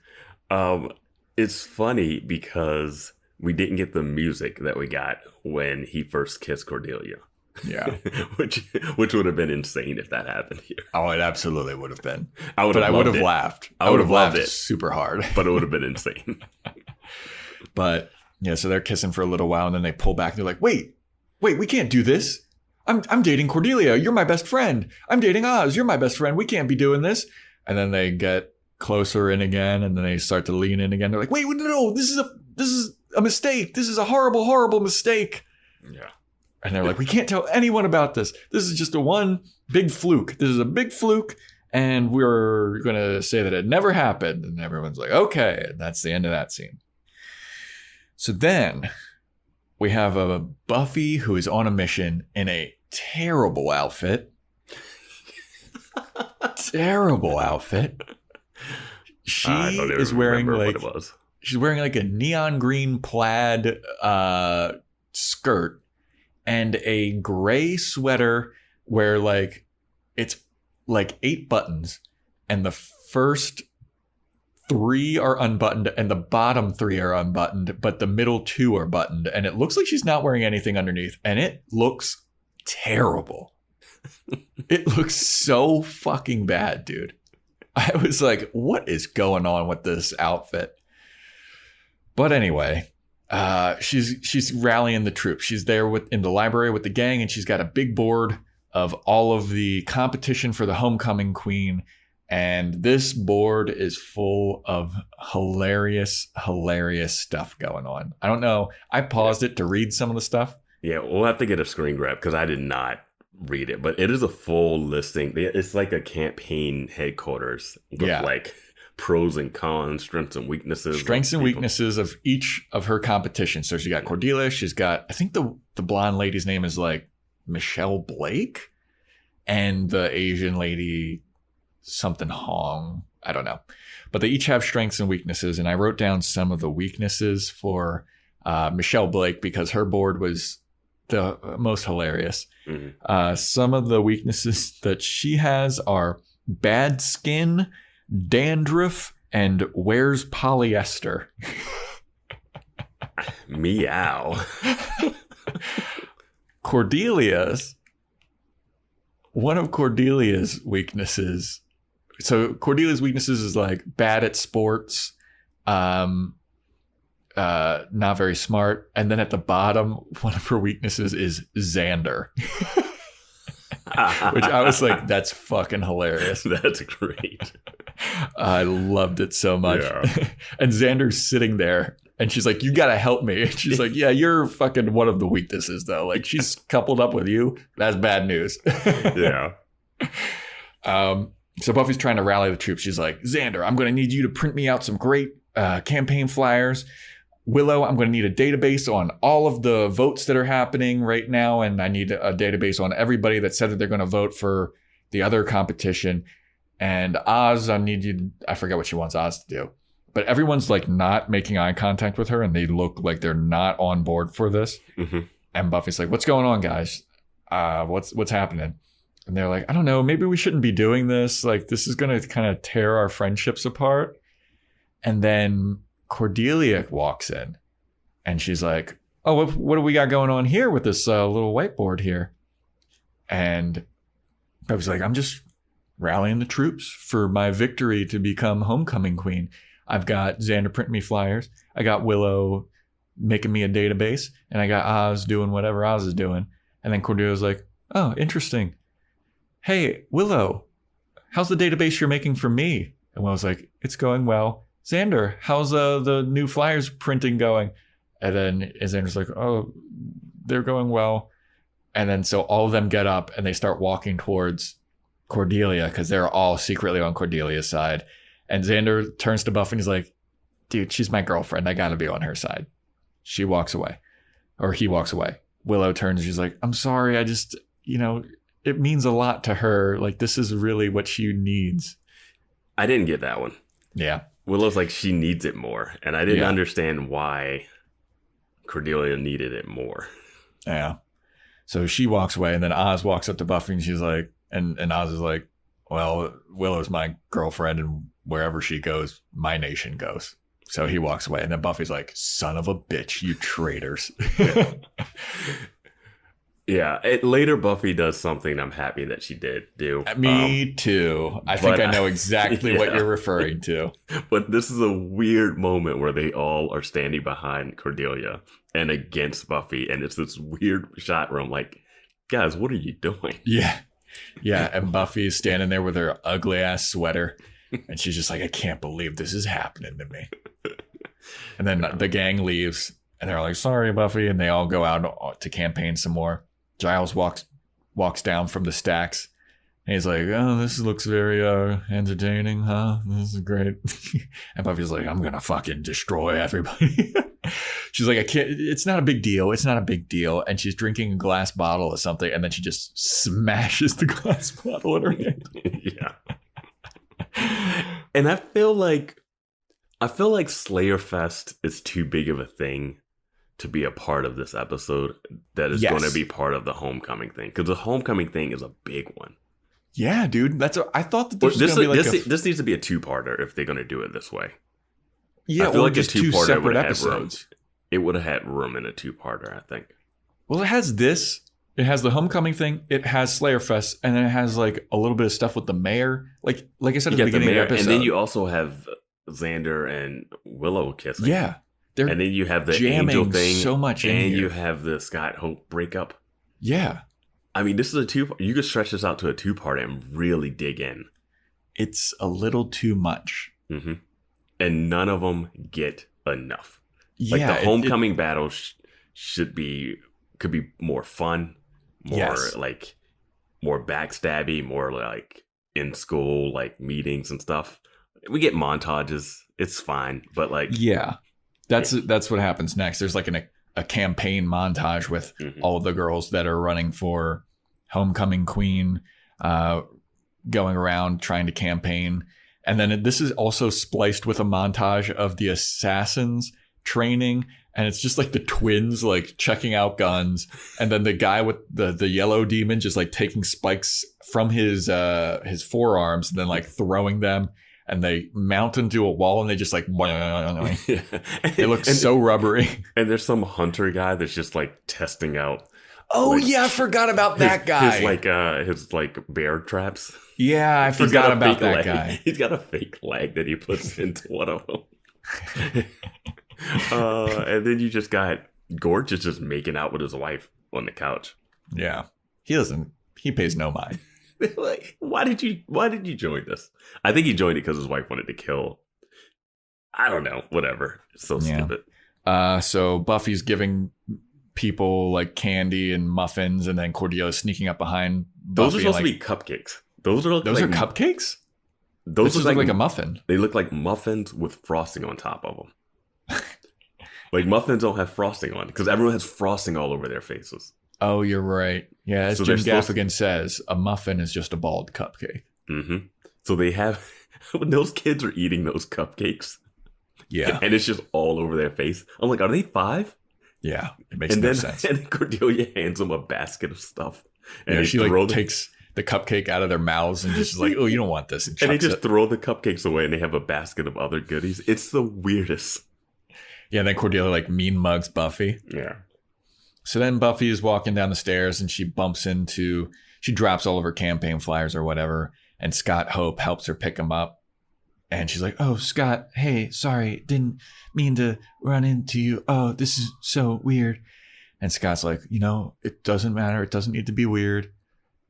It's funny because we didn't get the music that we got when he first kissed Cordelia. Yeah. which would have been insane if that happened here. Oh, it absolutely would have been. I would have laughed. I would have laughed it super hard. But it would have been insane. But yeah, so they're kissing for a little while and then they pull back and they're like, wait, we can't do this. I'm dating Cordelia. You're my best friend. I'm dating Oz. You're my best friend. We can't be doing this. And then they get closer in again and then they start to lean in again. They're like, wait, no, this is a mistake. This is a horrible, horrible mistake. Yeah. And they're like, we can't tell anyone about this. This is just one big fluke. This is a big fluke. And we're going to say that it never happened. And everyone's like, okay. And that's the end of that scene. So then we have a Buffy who is on a mission in a terrible outfit. Terrible outfit. She is wearing like she's wearing like a neon green plaid skirt and a gray sweater where like it's like 8 buttons and the first 3 are unbuttoned and the bottom 3 are unbuttoned, but the middle 2 are buttoned. And it looks like she's not wearing anything underneath. And it looks terrible. It looks so fucking bad, dude. I was like, what is going on with this outfit? But anyway, she's rallying the troops. She's there in the library with the gang, and she's got a big board of all of the competition for the homecoming queen. And this board is full of hilarious stuff going on. I don't know. I paused it to read some of the stuff. Yeah, we'll have to get a screen grab because I did not read it. But it is a full listing. It's like a campaign headquarters with like pros and cons, strengths and weaknesses. Strengths and weaknesses of each of her competitions. So she got Cordelia. She's got, I think the blonde lady's name is like Michelle Blake. And the Asian lady, something Hong. I don't know. But they each have strengths and weaknesses. And I wrote down some of the weaknesses for Michelle Blake because her board was the most hilarious. Mm-hmm. Some of the weaknesses that she has are bad skin, dandruff, and wears polyester. Meow. One of Cordelia's weaknesses. So Cordelia's weaknesses is like bad at sports, Not very smart. And then at the bottom, one of her weaknesses is Xander. Which I was like, that's fucking hilarious. That's great. I loved it so much. Yeah. And Xander's sitting there and she's like, you got to help me. And she's like, yeah, you're fucking one of the weaknesses though. Like she's coupled up with you. That's bad news. Yeah. So Buffy's trying to rally the troops. She's like, Xander, I'm going to need you to print me out some great campaign flyers. Willow, I'm going to need a database on all of the votes that are happening right now. And I need a database on everybody that said that they're going to vote for the other competition. And Oz, I forget what she wants Oz to do. But everyone's like not making eye contact with her and they look like they're not on board for this. Mm-hmm. And Buffy's like, what's going on, guys? What's happening? And they're like, I don't know, maybe we shouldn't be doing this. Like, this is going to kind of tear our friendships apart. And then Cordelia walks in and she's like, oh, what do we got going on here with this little whiteboard here? And I was like, I'm just rallying the troops for my victory to become homecoming queen. I've got Xander printing me flyers. I got Willow making me a database. And I got Oz doing whatever Oz is doing. And then Cordelia's like, oh, interesting. Hey, Willow, how's the database you're making for me? And Willow's like, it's going well. Xander, how's the new flyers printing going? And then Xander's like, oh, they're going well. And then so all of them get up and they start walking towards Cordelia because they're all secretly on Cordelia's side. And Xander turns to Buffy and he's like, dude, she's my girlfriend. I got to be on her side. She walks away, or he walks away. Willow turns and she's like, I'm sorry. I just, it means a lot to her. Like, this is really what she needs. I didn't get that one. Yeah. Willow's like, she needs it more. And I didn't understand why Cordelia needed it more. Yeah. So she walks away and then Oz walks up to Buffy and she's like, and Oz is like, well, Willow's my girlfriend and wherever she goes, my nation goes. So he walks away and then Buffy's like, son of a bitch, you traitors. Yeah. Later, Buffy does something I'm happy that she did do. Me too. I think I know exactly what you're referring to. But this is a weird moment where they all are standing behind Cordelia and against Buffy. And it's this weird shot where I'm like, guys, what are you doing? Yeah. Yeah. And Buffy is standing there with her ugly ass sweater. And she's just like, I can't believe this is happening to me. And then the gang leaves and they're like, sorry, Buffy. And they all go out to campaign some more. Giles walks down from the stacks and he's like, oh, this looks very entertaining, huh? This is great. And Buffy's like, I'm going to fucking destroy everybody. She's like, I can't, it's not a big deal. It's not a big deal. And she's drinking a glass bottle of something and then she just smashes the glass bottle in her hand. Yeah. And I feel like Slayerfest is too big of a thing to be a part of this episode that is going to be part of the homecoming thing. Because the homecoming thing is a big one. Yeah, dude. I thought that this needs to be a two-parter if they're going to do it this way. Yeah, I feel or like just a two-parter two separate episodes. It would have had room in a two-parter, I think. Well, it has this. It has the homecoming thing. It has Slayerfest. And then it has like a little bit of stuff with the mayor. Like I said at the beginning of the episode. And then you also have Xander and Willow kissing. Yeah. And then you have the angel thing, so much, and you have the Scott Hope breakup. Yeah, I mean, this is a two. You could stretch this out to a two-part and really dig in. It's a little too much, and none of them get enough. Yeah, like the homecoming battle could be more fun, more more backstabby, more like in school, like meetings and stuff. We get montages. It's fine, but like That's what happens next. There's like a campaign montage with all of the girls that are running for homecoming queen, going around trying to campaign. And then this is also spliced with a montage of the assassins training. And it's just like the twins like checking out guns. And then the guy with the yellow demon just like taking spikes from his forearms and then like throwing them. And they mount into a wall and they just like, they look so rubbery. And there's some hunter guy that's just like testing out. Oh, like, yeah, I forgot about that guy. His bear traps. Yeah, I forgot about that guy. He's got a fake leg that he puts into one of them. And then you just got Gorgeous just making out with his wife on the couch. Yeah. He pays no mind. Like, why did you join this? I think he joined it because his wife wanted to kill. I don't know. Whatever. So stupid. So Buffy's giving people like candy and muffins, and then Cordelia's sneaking up behind Buffy. Those are supposed to be cupcakes. Those are cupcakes? Those look like a muffin. They look like muffins with frosting on top of them. Like muffins don't have frosting on because everyone has frosting all over their faces. Oh, you're right. Yeah, as So Jim they're supposed Gaffigan says, a muffin is just a bald cupcake. Mm-hmm. So they have, when those kids are eating those cupcakes, Yeah. and it's just all over their face. I'm like, are they 5? Yeah, it makes no sense. And then Cordelia hands them a basket of stuff. And Yeah, they she throw takes the cupcake out of their mouths and just is like, oh, you don't want this. And they chucks just it. throw the cupcakes away, and they have a basket of other goodies. It's the weirdest. Yeah, and then Cordelia like mean mugs Buffy. Yeah. So then Buffy is walking down the stairs and she drops all of her campaign flyers or whatever. And Scott Hope helps her pick them up. And she's like, oh, Scott, hey, sorry, didn't mean to run into you. Oh, this is so weird. And Scott's like, it doesn't matter. It doesn't need to be weird.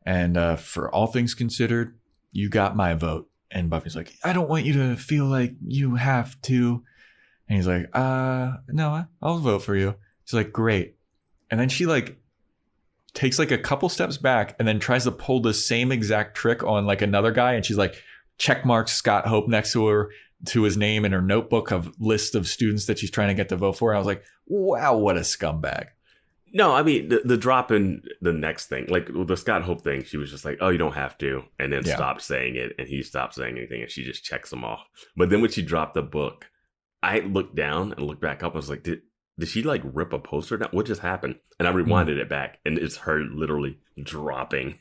And for all things considered, you got my vote. And Buffy's like, I don't want you to feel like you have to. And he's like, no, I'll vote for you. She's like, great. And then she like takes like a couple steps back and then tries to pull the same exact trick on like another guy. And she's like, check marks Scott Hope next to her, to his name in her notebook of list of students that she's trying to get to vote for. And I was like, wow, what a scumbag. No, I mean, the drop in the next thing, like with the Scott Hope thing, she was just like, oh, you don't have to. And then stopped saying it. And he stopped saying anything. And she just checks them off. But then when she dropped the book, I looked down and looked back up. I was like, did she like rip a poster down? What just happened? And I rewinded it back. And it's her literally dropping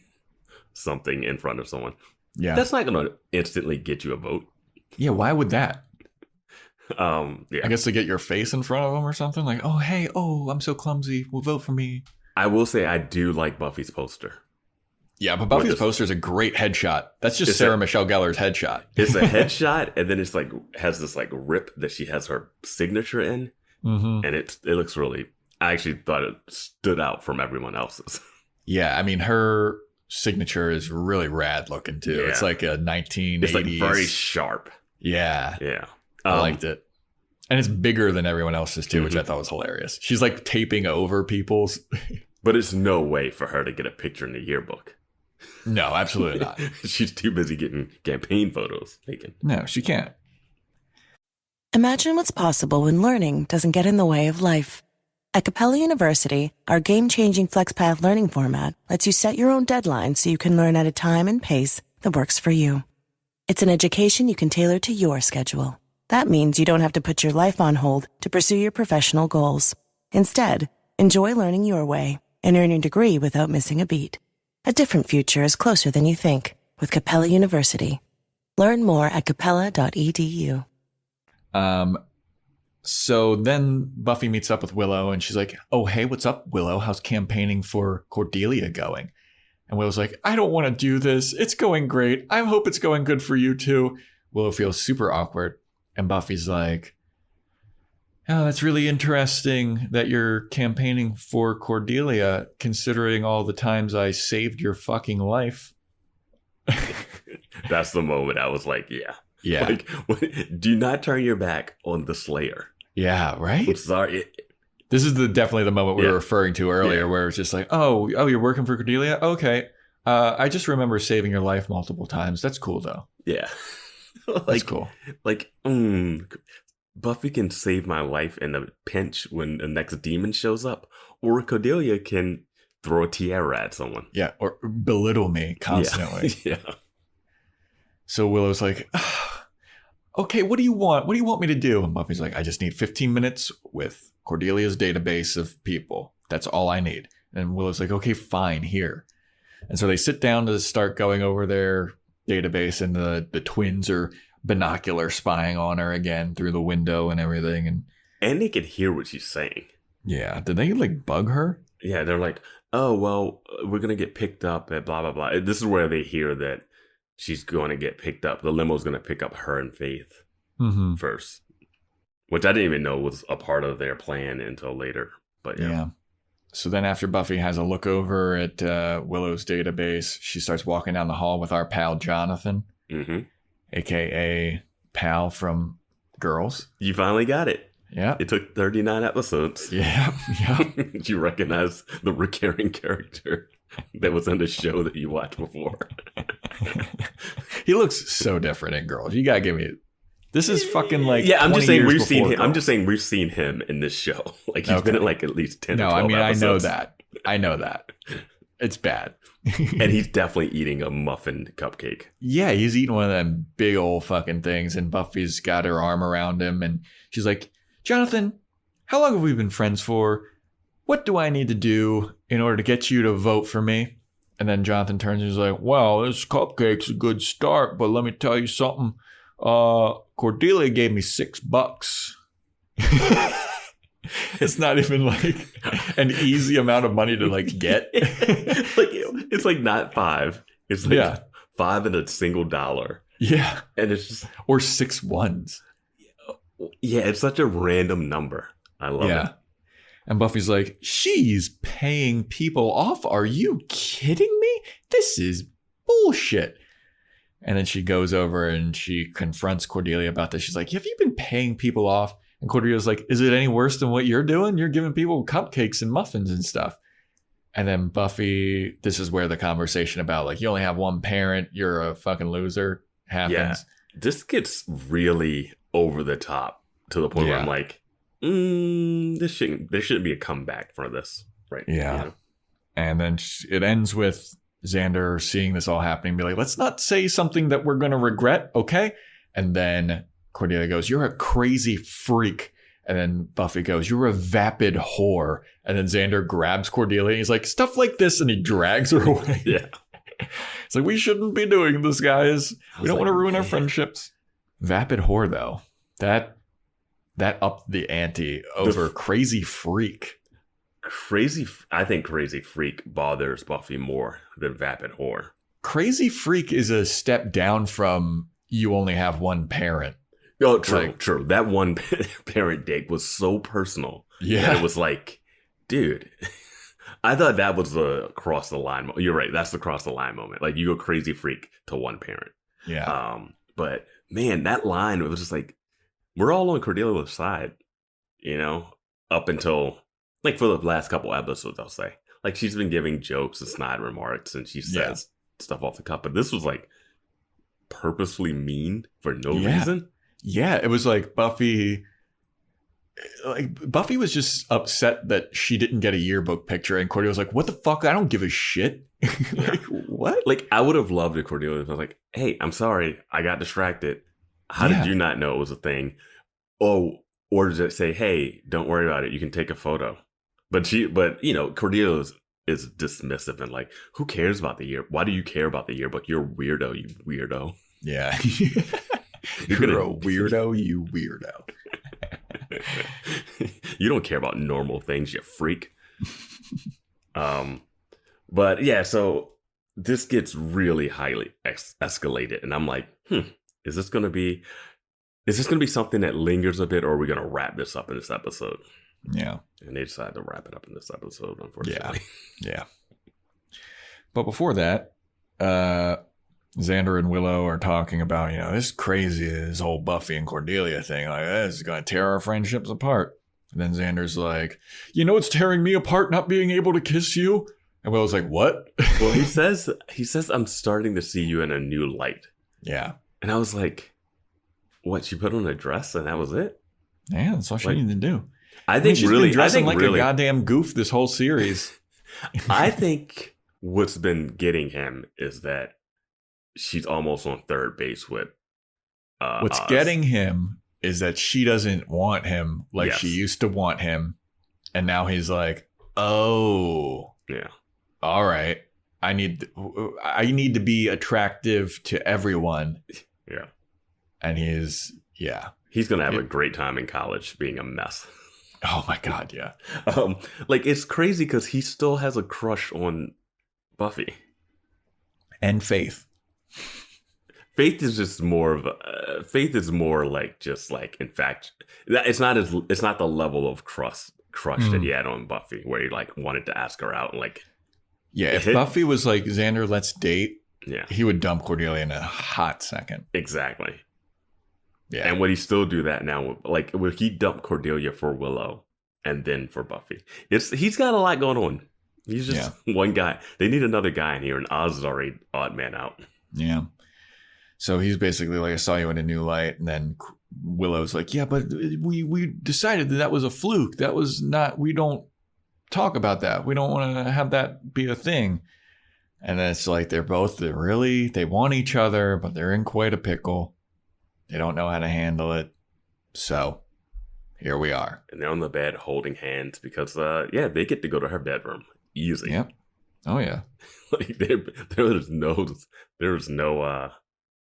something in front of someone. Yeah. That's not going to instantly get you a vote. Yeah, why would that? Yeah. I guess to get your face in front of them or something. Like, oh, hey, I'm so clumsy. Well, vote for me. I will say I do like Buffy's poster. Yeah, but Buffy's poster is a great headshot. That's just Sarah Michelle Gellar's headshot. It's a headshot, and then it's like has this like rip that she has her signature in, and it looks really. I actually thought it stood out from everyone else's. Yeah, I mean her signature is really rad looking too. Yeah. It's like a 1980s. It's like very sharp. Yeah, yeah. I liked it, and it's bigger than everyone else's too, which I thought was hilarious. She's like taping over people's, but it's no way for her to get a picture in the yearbook. No, absolutely not. She's too busy getting campaign photos taken. No, she can't. Imagine what's possible when learning doesn't get in the way of life. At Capella University, our game-changing FlexPath learning format lets you set your own deadline so you can learn at a time and pace that works for you. It's an education you can tailor to your schedule. That means you don't have to put your life on hold to pursue your professional goals. Instead, enjoy learning your way and earn your degree without missing a beat. A different future is closer than you think with Capella University. Learn more at capella.edu. So then Buffy meets up with Willow and she's like, oh, hey, what's up, Willow? How's campaigning for Cordelia going? And Willow's like, I don't want to do this. It's going great. I hope it's going good for you too. Willow feels super awkward. And Buffy's like, oh, that's really interesting that you're campaigning for Cordelia, considering all the times I saved your fucking life. That's the moment I was like, yeah. Yeah. Like, do not turn your back on the Slayer. Yeah, right? I'm sorry. This is definitely the moment we were referring to earlier where it's just like, oh, you're working for Cordelia? Okay. I just remember saving your life multiple times. That's cool, though. Yeah. That's cool. Like, Buffy can save my life in a pinch when the next demon shows up, or Cordelia can throw a tiara at someone. Yeah, or belittle me constantly. Yeah. So Willow's like, okay, what do you want? What do you want me to do? And Buffy's like, I just need 15 minutes with Cordelia's database of people. That's all I need. And Willow's like, okay, fine, here. And so they sit down to start going over their database, and the twins are binocular spying on her again through the window and everything. And they can hear what she's saying. Yeah. Did they like bug her? Yeah, they're like, oh, well, we're going to get picked up at blah, blah, blah. This is where they hear that she's going to get picked up. The limo's going to pick up her and Faith first. which I didn't even know was a part of their plan until later. But yeah. So then after Buffy has a look over at Willow's database, she starts walking down the hall with our pal Jonathan, a.k.a. pal from Girls. You finally got it. Yeah. It took 39 episodes. Yeah. You recognize the recurring character that was in the show that you watched before. He looks so different in Girls. You gotta give me it. This is fucking like I'm just saying we've seen him. Girls. I'm just saying we've seen him in this show. Like he's been in like at least 10 or 12 episodes. I know that. It's bad. And he's definitely eating a muffin cupcake. Yeah, he's eating one of them big old fucking things, and Buffy's got her arm around him, and she's like, Jonathan, how long have we been friends for? What do I need to do in order to get you to vote for me? And then Jonathan turns and he's like, well, this cupcake's a good start, but let me tell you something. Cordelia gave me $6. It's not even like an easy amount of money to like get. It's like not $5. It's like $5 and a single dollar. Yeah. And it's just, or 6 ones. Yeah, it's such a random number. I love it. And Buffy's like, she's paying people off. Are you kidding me? This is bullshit. And then she goes over and she confronts Cordelia about this. She's like, have you been paying people off? And Cordelia's like, is it any worse than what you're doing? You're giving people cupcakes and muffins and stuff. And then Buffy, this is where the conversation about like, you only have one parent, you're a fucking loser happens. Yeah. This gets really over the top to the point where I'm like, there shouldn't be a comeback for this. Right. Yeah. You know? And then it ends with Xander seeing this all happening and be like, let's not say something that we're going to regret. Okay. And then Cordelia goes, you're a crazy freak. And then Buffy goes, you're a vapid whore. And then Xander grabs Cordelia and he's like, stuff like this. And he drags her away. Yeah. It's like, we shouldn't be doing this, guys. We don't want to ruin our friendships. Vapid whore, though. That upped the ante over crazy freak. I think crazy freak bothers Buffy more than vapid whore. Crazy freak is a step down from you only have one parent. Oh, true. That one parent date was so personal. Yeah. It was like, dude, I thought that was the cross the line. You're right. That's the cross the line moment. Like, you go crazy freak to one parent. Yeah. But man, that line, it was just like, we're all on Cordelia's side, you know, up until like for the last couple episodes, I'll say. Like, she's been giving jokes and snide remarks and she says stuff off the cuff. But this was like purposefully mean for no reason. Yeah, it was like Buffy was just upset that she didn't get a yearbook picture, and Cordelia was like, what the fuck? I don't give a shit. Like, what? Like, I would have loved if Cordelia was like, hey, I'm sorry, I got distracted. How did you not know it was a thing? Oh, or does it say, hey, don't worry about it, you can take a photo? But you know, Cordelia is dismissive and like, who cares about the year? Why do you care about the yearbook? You're a weirdo, you weirdo. Yeah. You're a weirdo, you weirdo. You don't care about normal things, you freak. But yeah, so this gets really highly escalated, and I'm like, is this going to be something that lingers a bit, or are we going to wrap this up in this episode? Yeah. And they decided to wrap it up in this episode, unfortunately. Yeah. But before that, Xander and Willow are talking about, you know, this is crazy, this whole Buffy and Cordelia thing. Like, this is going to tear our friendships apart. And then Xander's like, you know, it's tearing me apart not being able to kiss you. And Willow's like, what? Well, he says, I'm starting to see you in a new light. Yeah. And I was like, what? She put on a dress and that was it? Yeah, that's all she needed to do. I think she's really been dressing like really, a goddamn goof this whole series. I think what's been getting him is that she's almost on third base with what's Oz. Getting him is that she doesn't want him like she used to want him. And now he's like, oh, yeah, all right. I need to be attractive to everyone. Yeah. And he's going to have a great time in college being a mess. Oh my God. Yeah. Like, it's crazy because he still has a crush on Buffy and Faith. Faith is just more of Faith is more like just like, in fact, it's not the level of crush that he had on Buffy, where he like wanted to ask her out and like. Yeah, if Buffy was like, Xander, let's date, yeah, he would dump Cordelia in a hot second. Exactly. Yeah. And would he still do that now? Like, would he dump Cordelia for Willow and then for Buffy? He's got a lot going on. He's just one guy. They need another guy in here, and Oz is already odd man out. Yeah. So he's basically like, I saw you in a new light. And then Willow's like, yeah, but we decided that was a fluke. That was not, we don't talk about that. We don't want to have that be a thing. And then it's like they want each other, but they're in quite a pickle. They don't know how to handle it. So here we are. And they're on the bed holding hands because, they get to go to her bedroom. Easy. Yep. Oh, yeah. Like there's no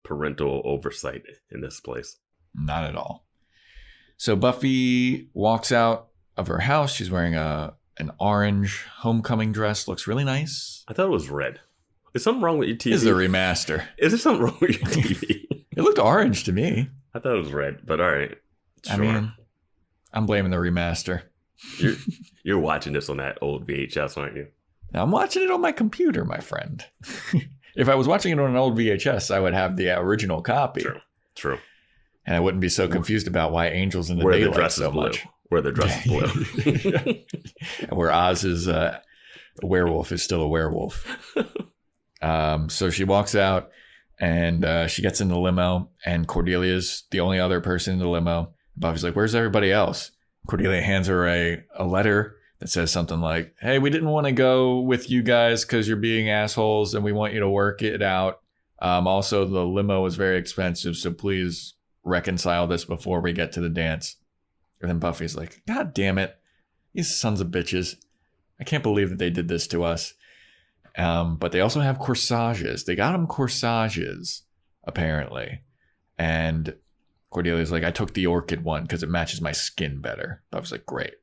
parental oversight in this place. Not at all. So Buffy walks out of her house. She's wearing an orange homecoming dress. Looks really nice. I thought it was red. Is something wrong with your TV? This is a remaster. Is there something wrong with your TV? It looked orange to me. I thought it was red, but all right. Sure. I mean, I'm blaming the remaster. You're watching this on that old VHS, aren't you? Now, I'm watching it on my computer, my friend. If I was watching it on an old VHS, I would have the original copy. True. And I wouldn't be so confused about why Angels in the Daylight so much. Where the dress is blue. And where Oz's werewolf is still a werewolf. So she walks out and she gets in the limo, and Cordelia's the only other person in the limo. Buffy's like, where's everybody else? Cordelia hands her a letter that says something like, hey, we didn't want to go with you guys because you're being assholes and we want you to work it out. Also, the limo is very expensive, so please reconcile this before we get to the dance. And then Buffy's like, God damn it. These sons of bitches. I can't believe that they did this to us. But they also have corsages. They got them corsages, apparently. And Cordelia's like, I took the orchid one because it matches my skin better. Buffy's like, great.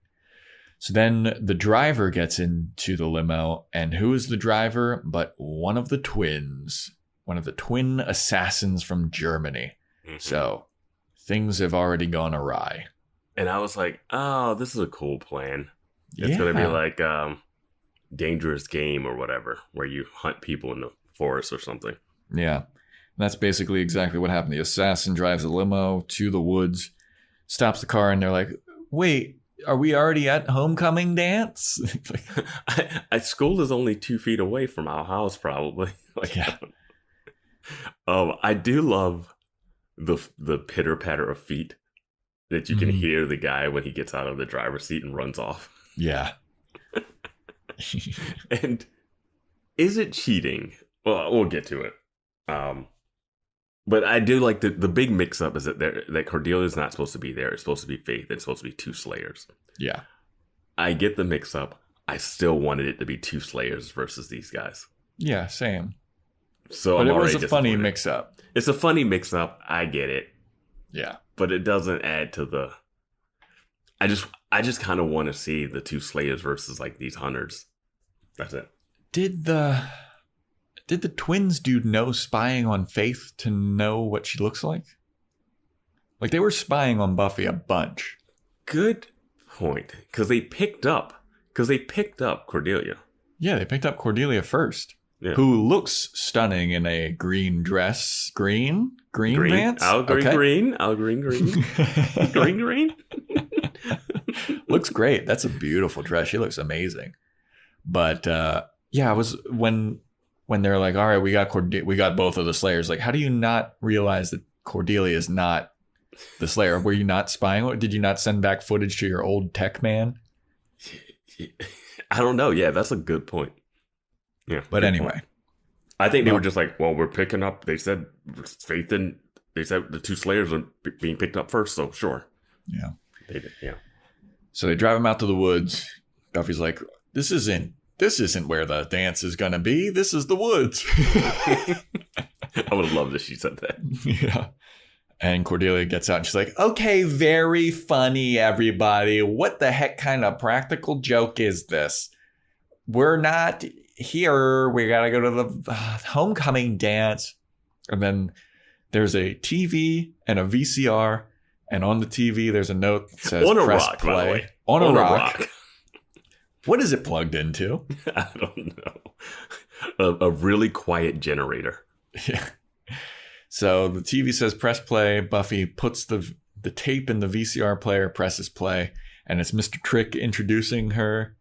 So then the driver gets into the limo. And who is the driver but one of the twins? One of the twin assassins from Germany. Mm-hmm. So things have already gone awry. And I was like, oh, this is a cool plan. It's going to be like Dangerous Game or whatever, where you hunt people in the forest or something. Yeah. And that's basically exactly what happened. The assassin drives a limo to the woods, stops the car, and they're like, wait, are we already at homecoming dance? School is only 2 feet away from our house, probably. Yeah. I do love the pitter patter of feet that you can hear the guy when he gets out of the driver's seat and runs off. Yeah. And is it cheating? Well, we'll get to it. But I do like the big mix-up is that Cordelia is not supposed to be there. It's supposed to be Faith. It's supposed to be 2 Slayers. Yeah. I get the mix-up. I still wanted it to be 2 Slayers versus these guys. Yeah, same. So but it was a funny mix-up. It's a funny mix-up. I get it. Yeah. But it doesn't add to the... I just kind of want to see the 2 Slayers versus like these hunters. That's it. Did the twins dude know spying on Faith to know what she looks like? Like they were spying on Buffy a bunch. Good point. Because they picked up Cordelia. Yeah, they picked up Cordelia first. Yeah. Who looks stunning in a green dress. Green Vance? I'll green. Green. Looks great. That's a beautiful dress. She looks amazing. But I was when they're like, all right, we got both of the Slayers. Like, how do you not realize that Cordelia is not the Slayer? Were you not spying? Did you not send back footage to your old tech man? I don't know. Yeah, that's a good point. Yeah. But anyway. I think they were just like, well, we're picking up. They said Faith and they said the 2 Slayers are being picked up first. So sure. Yeah. They did. Yeah. So they drive him out to the woods. Buffy's like, this isn't where the dance is going to be. This is the woods. I would have loved if she said that. Yeah. And Cordelia gets out and she's like, okay, very funny, everybody. What the heck kind of practical joke is this? We're not here. We got to go to the homecoming dance. And then There's a TV and a VCR, and on the TV there's a note that says on a press rock, play. by the way. On a rock. What is it plugged into? I don't know. A really quiet generator. Yeah. So the TV says press play. Buffy puts the tape in the VCR player, presses play, and it's Mr. Trick introducing her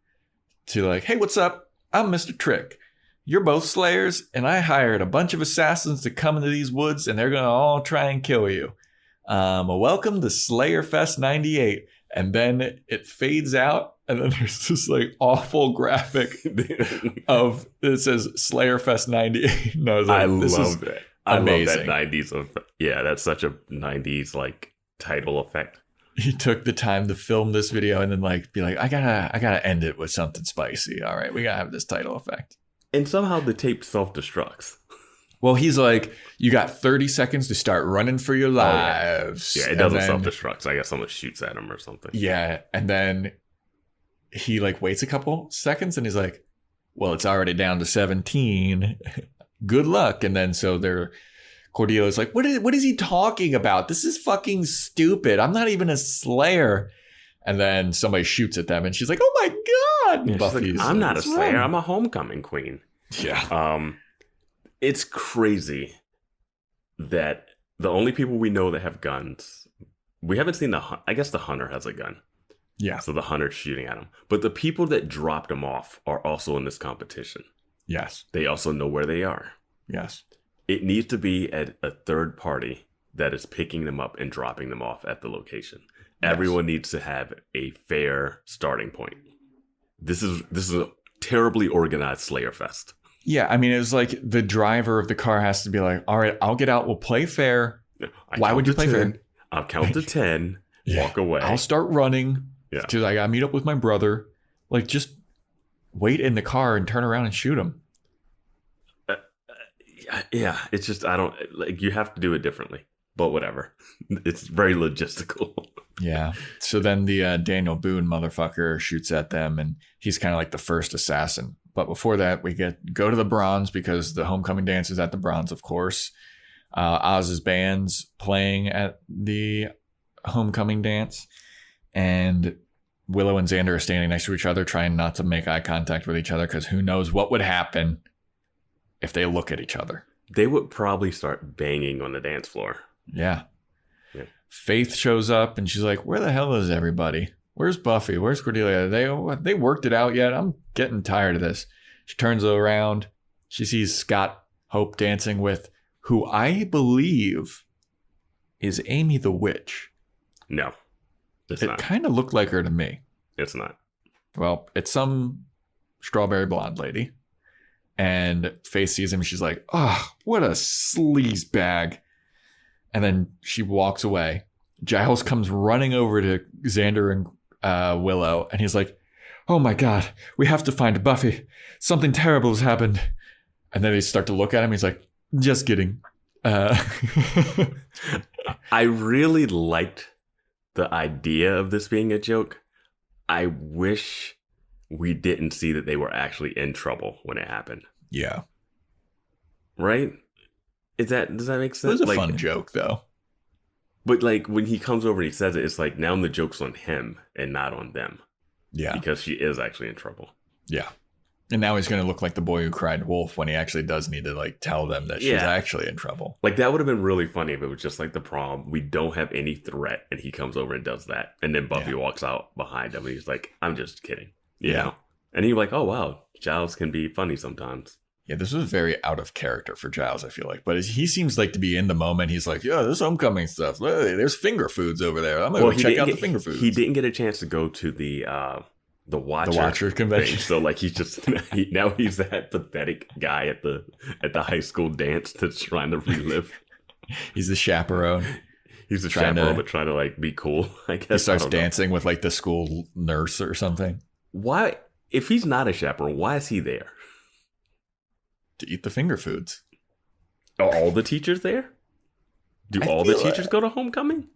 to like, hey, what's up? I'm Mr. Trick. You're both Slayers, and I hired a bunch of assassins to come into these woods, and they're going to all try and kill you. Welcome to Slayerfest 98. And then it fades out, and then there's this like awful graphic of it says Slayerfest 98. And I was like, this love that. I amazing. love that 90s. Yeah, that's such a 90s like title effect. He took the time to film this video and then like be like, I gotta end it with something spicy. All right, we gotta have this title effect. And somehow the tape self-destructs. Well, he's like, you got 30 seconds to start running for your lives. Yeah, it doesn't self-destruct. So I guess someone shoots at him or something. Yeah, and then he like waits a couple seconds and he's like, well, it's already down to 17. Good luck. And then so Cordelia's like, what is he talking about? This is fucking stupid. I'm not even a Slayer. And then somebody shoots at them and she's like, oh my God. Yeah, Buffy's like, I'm not a Slayer. I'm a homecoming queen. Yeah. It's crazy that the only people we know that have guns, we haven't seen I guess the hunter has a gun. Yeah. So the hunter's shooting at him. But the people that dropped him off are also in this competition. Yes. They also know where they are. Yes. It needs to be at a third party that is picking them up and dropping them off at the location. Yes. Everyone needs to have a fair starting point. This is a terribly organized Slayerfest. Yeah, I mean, it was like the driver of the car has to be like, all right, I'll get out. We'll play fair. Why would you play fair? I'll count to 10, walk away. I'll start running because I got to meet up with my brother. Like, just wait in the car and turn around and shoot him. Yeah, it's just, I don't, like, you have to do it differently. But whatever. It's very logistical. Yeah. So then the Daniel Boone motherfucker shoots at them and he's kind of like the first assassin. But before that, we go to the Bronze because the homecoming dance is at the Bronze, of course. Oz's band's playing at the homecoming dance. And Willow and Xander are standing next to each other, trying not to make eye contact with each other because who knows what would happen if they look at each other. They would probably start banging on the dance floor. Yeah. Faith shows up and she's like, where the hell is everybody? Where's Buffy? Where's Cordelia? They worked it out yet? I'm getting tired of this. She turns around. She sees Scott Hope dancing with who I believe is Amy the Witch. No, it's not. It kind of looked like her to me. It's not. Well, it's some strawberry blonde lady. And Faith sees him and she's like, oh, what a sleaze bag. And then she walks away. Giles comes running over to Xander and Willow. And he's like, oh my God, we have to find Buffy. Something terrible has happened. And then they start to look at him. He's like, just kidding. I really liked the idea of this being a joke. I wish we didn't see that they were actually in trouble when it happened. Yeah. Right? Does that make sense? It was a fun joke, though. But like when he comes over and he says it, it's like now the joke's on him and not on them. Yeah. Because she is actually in trouble. Yeah. And now he's going to look like the boy who cried wolf when he actually does need to like tell them that she's actually in trouble. Like that would have been really funny if it was just like the prom. We don't have any threat. And he comes over and does that. And then Buffy walks out behind him and he's like, I'm just kidding. You know? And he's like, oh, wow. Giles can be funny sometimes. Yeah, this was very out of character for Giles, I feel like. But he seems like to be in the moment. He's like, yeah, there's homecoming stuff. Hey, there's finger foods over there. I'm going to check out the finger foods. He didn't get a chance to go to the Watcher convention. Thing. So like he's just now he's that pathetic guy at the high school dance that's trying to relive. He's the chaperone. He's the chaperone, but trying to like be cool, I guess. He starts dancing with like the school nurse or something. Why? If he's not a chaperone, why is he there? To eat the finger foods. Are all the teachers there? Do all the teachers go to homecoming?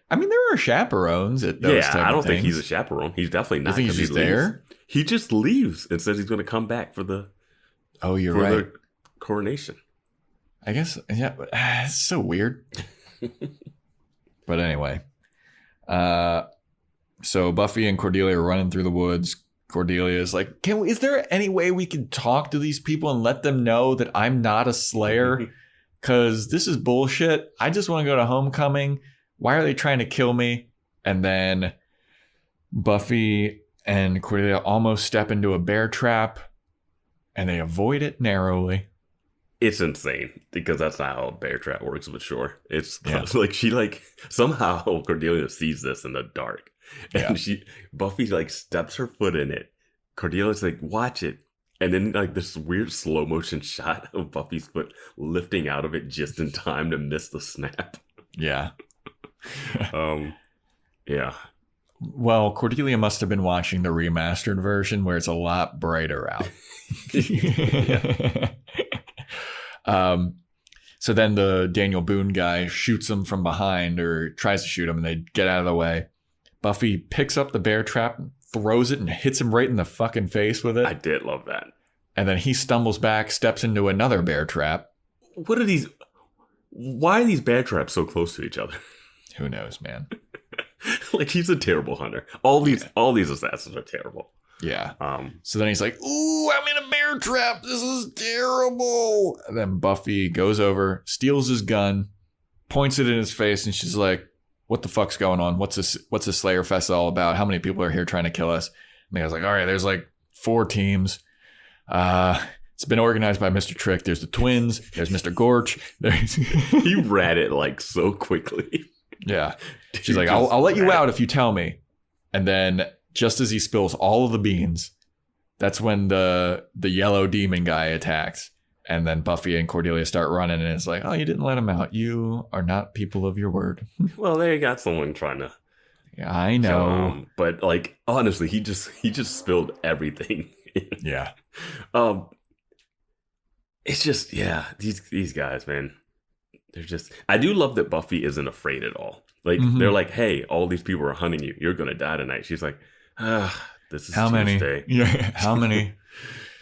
I mean, there are chaperones at those type of I don't things. think he's a chaperone. He's definitely not. You think he's there? He just leaves and says he's going to come back for the the coronation. I guess, yeah, it's so weird. But anyway, so Buffy and Cordelia are running through the woods. Cordelia is like, is there any way we can talk to these people and let them know that I'm not a Slayer? Because this is bullshit. I just want to go to homecoming. Why are they trying to kill me? And then Buffy and Cordelia almost step into a bear trap, and they avoid it narrowly. It's insane because that's not how a bear trap works, but sure. It's like somehow Cordelia sees this in the dark. And Buffy like steps her foot in it. Cordelia's like, watch it. And then like this weird slow motion shot of Buffy's foot lifting out of it just in time to miss the snap. Yeah. Yeah. Well, Cordelia must have been watching the remastered version where it's a lot brighter out. So then the Daniel Boone guy shoots him from behind, or tries to shoot him, and they get out of the way. Buffy picks up the bear trap, throws it, and hits him right in the fucking face with it. I did love that. And then he stumbles back, steps into another bear trap. What are these? Why are these bear traps so close to each other? Who knows, man? Like, he's a terrible hunter. All these assassins are terrible. Yeah. So then he's like, ooh, I'm in a bear trap. This is terrible. And then Buffy goes over, steals his gun, points it in his face, and she's like, what the fuck's going on? What's this Slayerfest all about? How many people are here trying to kill us? And the guy's like, all right, there's like 4 teams. It's been organized by Mr. Trick. There's the twins. There's Mr. Gorch. He read it like so quickly. Yeah. She's like, I'll let you out if you tell me. And then just as he spills all of the beans, that's when the yellow demon guy attacks. And then Buffy and Cordelia start running, and it's like, oh, you didn't let him out. You are not people of your word. Well, there you got someone trying to. Yeah, I know. But like, honestly, he just spilled everything. Yeah. It's just, these guys, man. They're just, I do love that Buffy isn't afraid at all. Like, they're like, hey, all these people are hunting you. You're going to die tonight. She's like, this is how Tuesday. Many? Yeah, how many?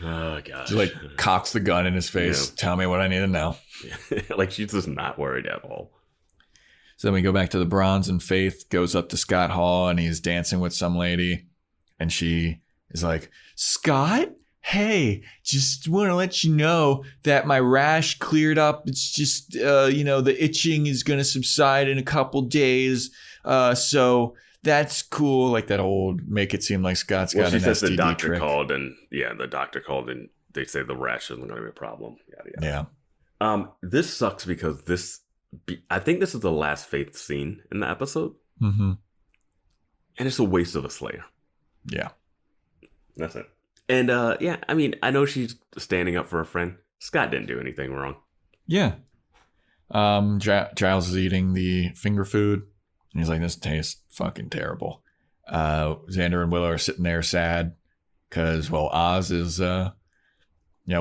Oh, gosh. She like cocks the gun in his face. Yeah. Tell me what I need to know. Like, she's just not worried at all. So then we go back to the Bronze, and Faith goes up to Scott Hall, and he's dancing with some lady. And she is like, Scott? Hey, just want to let you know that my rash cleared up. It's just, the itching is going to subside in a couple days. So that's cool. Like that old make it seem like Scott's got an STD trick. The doctor called, and the doctor called, and they say the rash isn't going to be a problem. Yada. This sucks because I think this is the last Faith scene in the episode. Mm-hmm. And it's a waste of a Slayer. Yeah. That's it. And, I mean, I know she's standing up for a friend. Scott didn't do anything wrong. Yeah. Giles is eating the finger food, and he's like, this tastes fucking terrible. Xander and Willow are sitting there sad because, well, Oz is,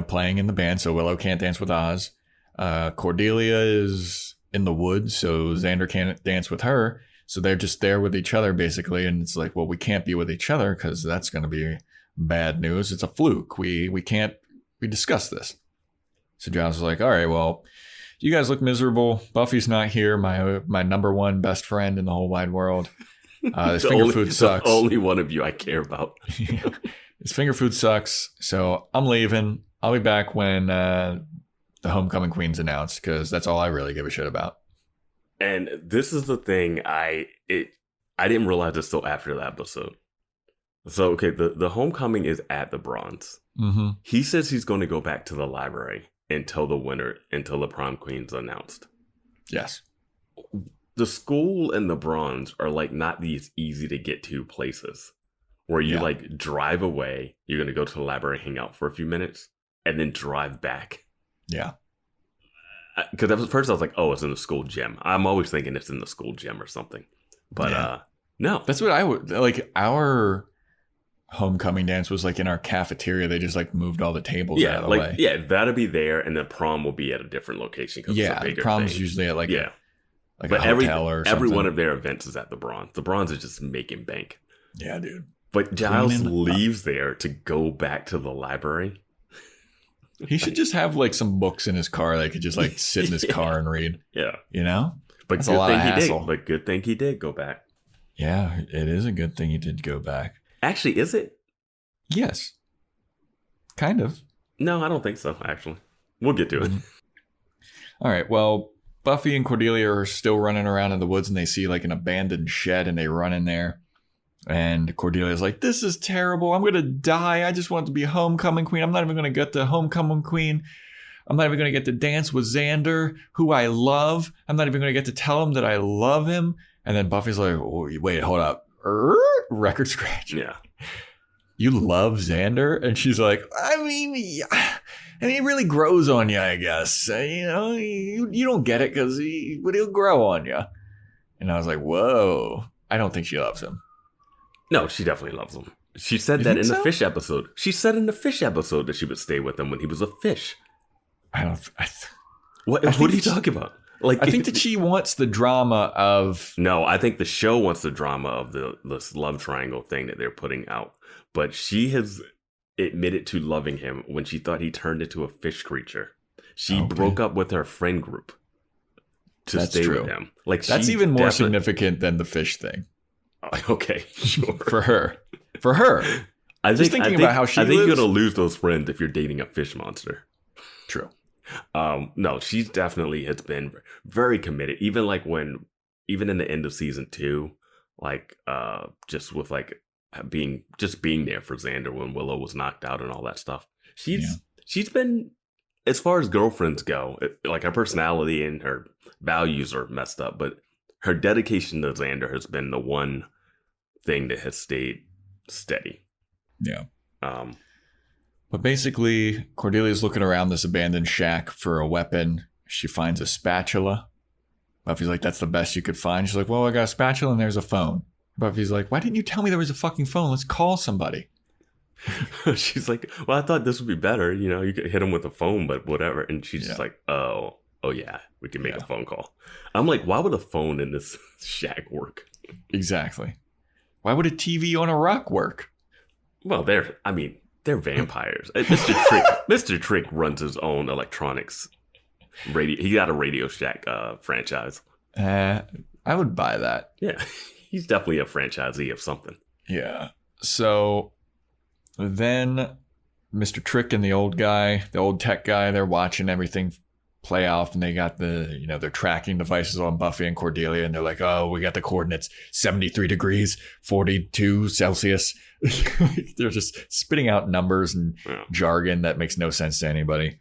playing in the band, so Willow can't dance with Oz. Cordelia is in the woods, so Xander can't dance with her. So they're just there with each other, basically. And it's like, well, we can't be with each other because that's going to be bad news. It's a fluke. We discussed this. So Giles is like, all right, well, you guys look miserable. Buffy's not here. My number one best friend in the whole wide world. This finger food sucks. The only one of you I care about. This finger food sucks. So I'm leaving. I'll be back when the homecoming queen's announced, because that's all I really give a shit about. And this is the thing. I didn't realize this till after the episode. So, okay, the homecoming is at the Bronze. Mm-hmm. He says he's going to go back to the library until the prom queen's announced. Yes. The school and the Bronze are like not these easy to get to places where you like drive away. You're going to go to the library, hang out for a few minutes, and then drive back. Yeah. Because at first I was like, oh, it's in the school gym. I'm always thinking it's in the school gym or something. But no. That's what I would like. Our homecoming dance was like in our cafeteria. They just like moved all the tables out of the way. Yeah, that'll be there, and the prom will be at a different location. Yeah, it's a bigger prom's thing. Usually at like a but hotel or something. Every one of their events is at the Bronze. The Bronze is just making bank. Yeah, dude. But Giles leaves there to go back to the library. He should just have like some books in his car that he could just like sit in his car and read. Yeah. You know? But That's good a lot thing of he hassle. did. But good thing he did go back. Yeah, it is a good thing he did go back. Actually, is it? Yes. Kind of. No, I don't think so, actually. We'll get to it. All right, well, Buffy and Cordelia are still running around in the woods and they see like an abandoned shed and they run in there. And Cordelia's like, this is terrible. I'm going to die. I just want to be homecoming queen. I'm not even going to get the homecoming queen. I'm not even going to get to dance with Xander, who I love. I'm not even going to get to tell him that I love him. And then Buffy's like, oh, wait, hold up. Record scratch. Yeah. You love Xander? And she's like, I mean, it really grows on you, I guess. You know, you don't get it because he'll grow on you. And I was like, whoa. I don't think she loves him. No, she definitely loves him. She said that in the fish episode. She said in the fish episode that she would stay with him when he was a fish. What are you talking about? Like, I think that she wants the drama of... No, I think the show wants the drama of this love triangle thing that they're putting out. But she has admitted to loving him when she thought he turned into a fish creature. She broke up with her friend group to stay with him. Like, that's even more significant than the fish thing. Okay, sure. For her. I think about how she lives. you're going to lose those friends if you're dating a fish monster. True. No, she definitely has been very committed. Even in the end of season 2, like, just with like being there for Xander when Willow was knocked out and all that stuff. She's been, as far as girlfriends go, like her personality and her values are messed up, but her dedication to Xander has been the one thing that has stayed steady. Yeah. But basically, Cordelia's looking around this abandoned shack for a weapon. She finds a spatula. Buffy's like, that's the best you could find. She's like, well, I got a spatula and there's a phone. Buffy's like, why didn't you tell me there was a fucking phone? Let's call somebody. She's like, well, I thought this would be better. You know, you could hit him with a phone, but whatever. And she's just like, oh yeah, we can make a phone call. I'm like, why would a phone in this shack work? Exactly. Why would a TV on a rock work? Well, they're vampires. Mr. Trick runs his own electronics radio. He got a Radio Shack franchise. I would buy that. Yeah, he's definitely a franchisee of something. Yeah. So then Mr. Trick and the old tech guy, they're watching everything play off, and they got their tracking devices on Buffy and Cordelia, and they're like, oh, we got the coordinates 73 degrees, 42 Celsius. They're just spitting out numbers and jargon that makes no sense to anybody.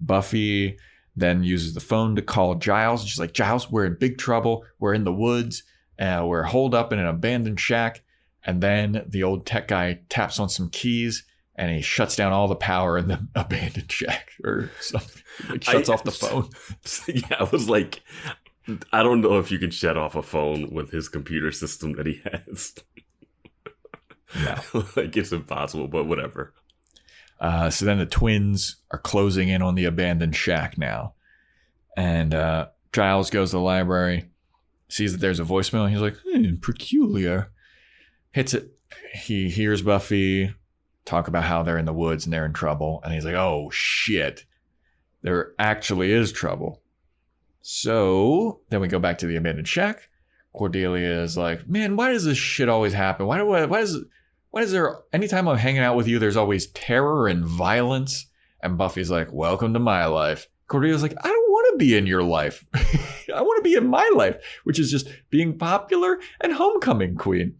Buffy then uses the phone to call Giles. She's like, Giles, we're in big trouble. We're in the woods. We're holed up in an abandoned shack. And then the old tech guy taps on some keys and he shuts down all the power in the abandoned shack or something. Like shuts off the phone. Yeah, I was like, I don't know if you can shut off a phone with his computer system that he has. No. Like, it's impossible, but whatever. So then the twins are closing in on the abandoned shack now. And Giles goes to the library, sees that there's a voicemail, and he's like, peculiar. Hits it. He hears Buffy talk about how they're in the woods and they're in trouble. And he's like, oh, shit. There actually is trouble. So then we go back to the abandoned shack. Cordelia is like, man, why does this shit always happen? Why is there, anytime I'm hanging out with you, there's always terror and violence? And Buffy's like, welcome to my life. Cordelia's like, I don't want to be in your life. I want to be in my life, which is just being popular and homecoming queen.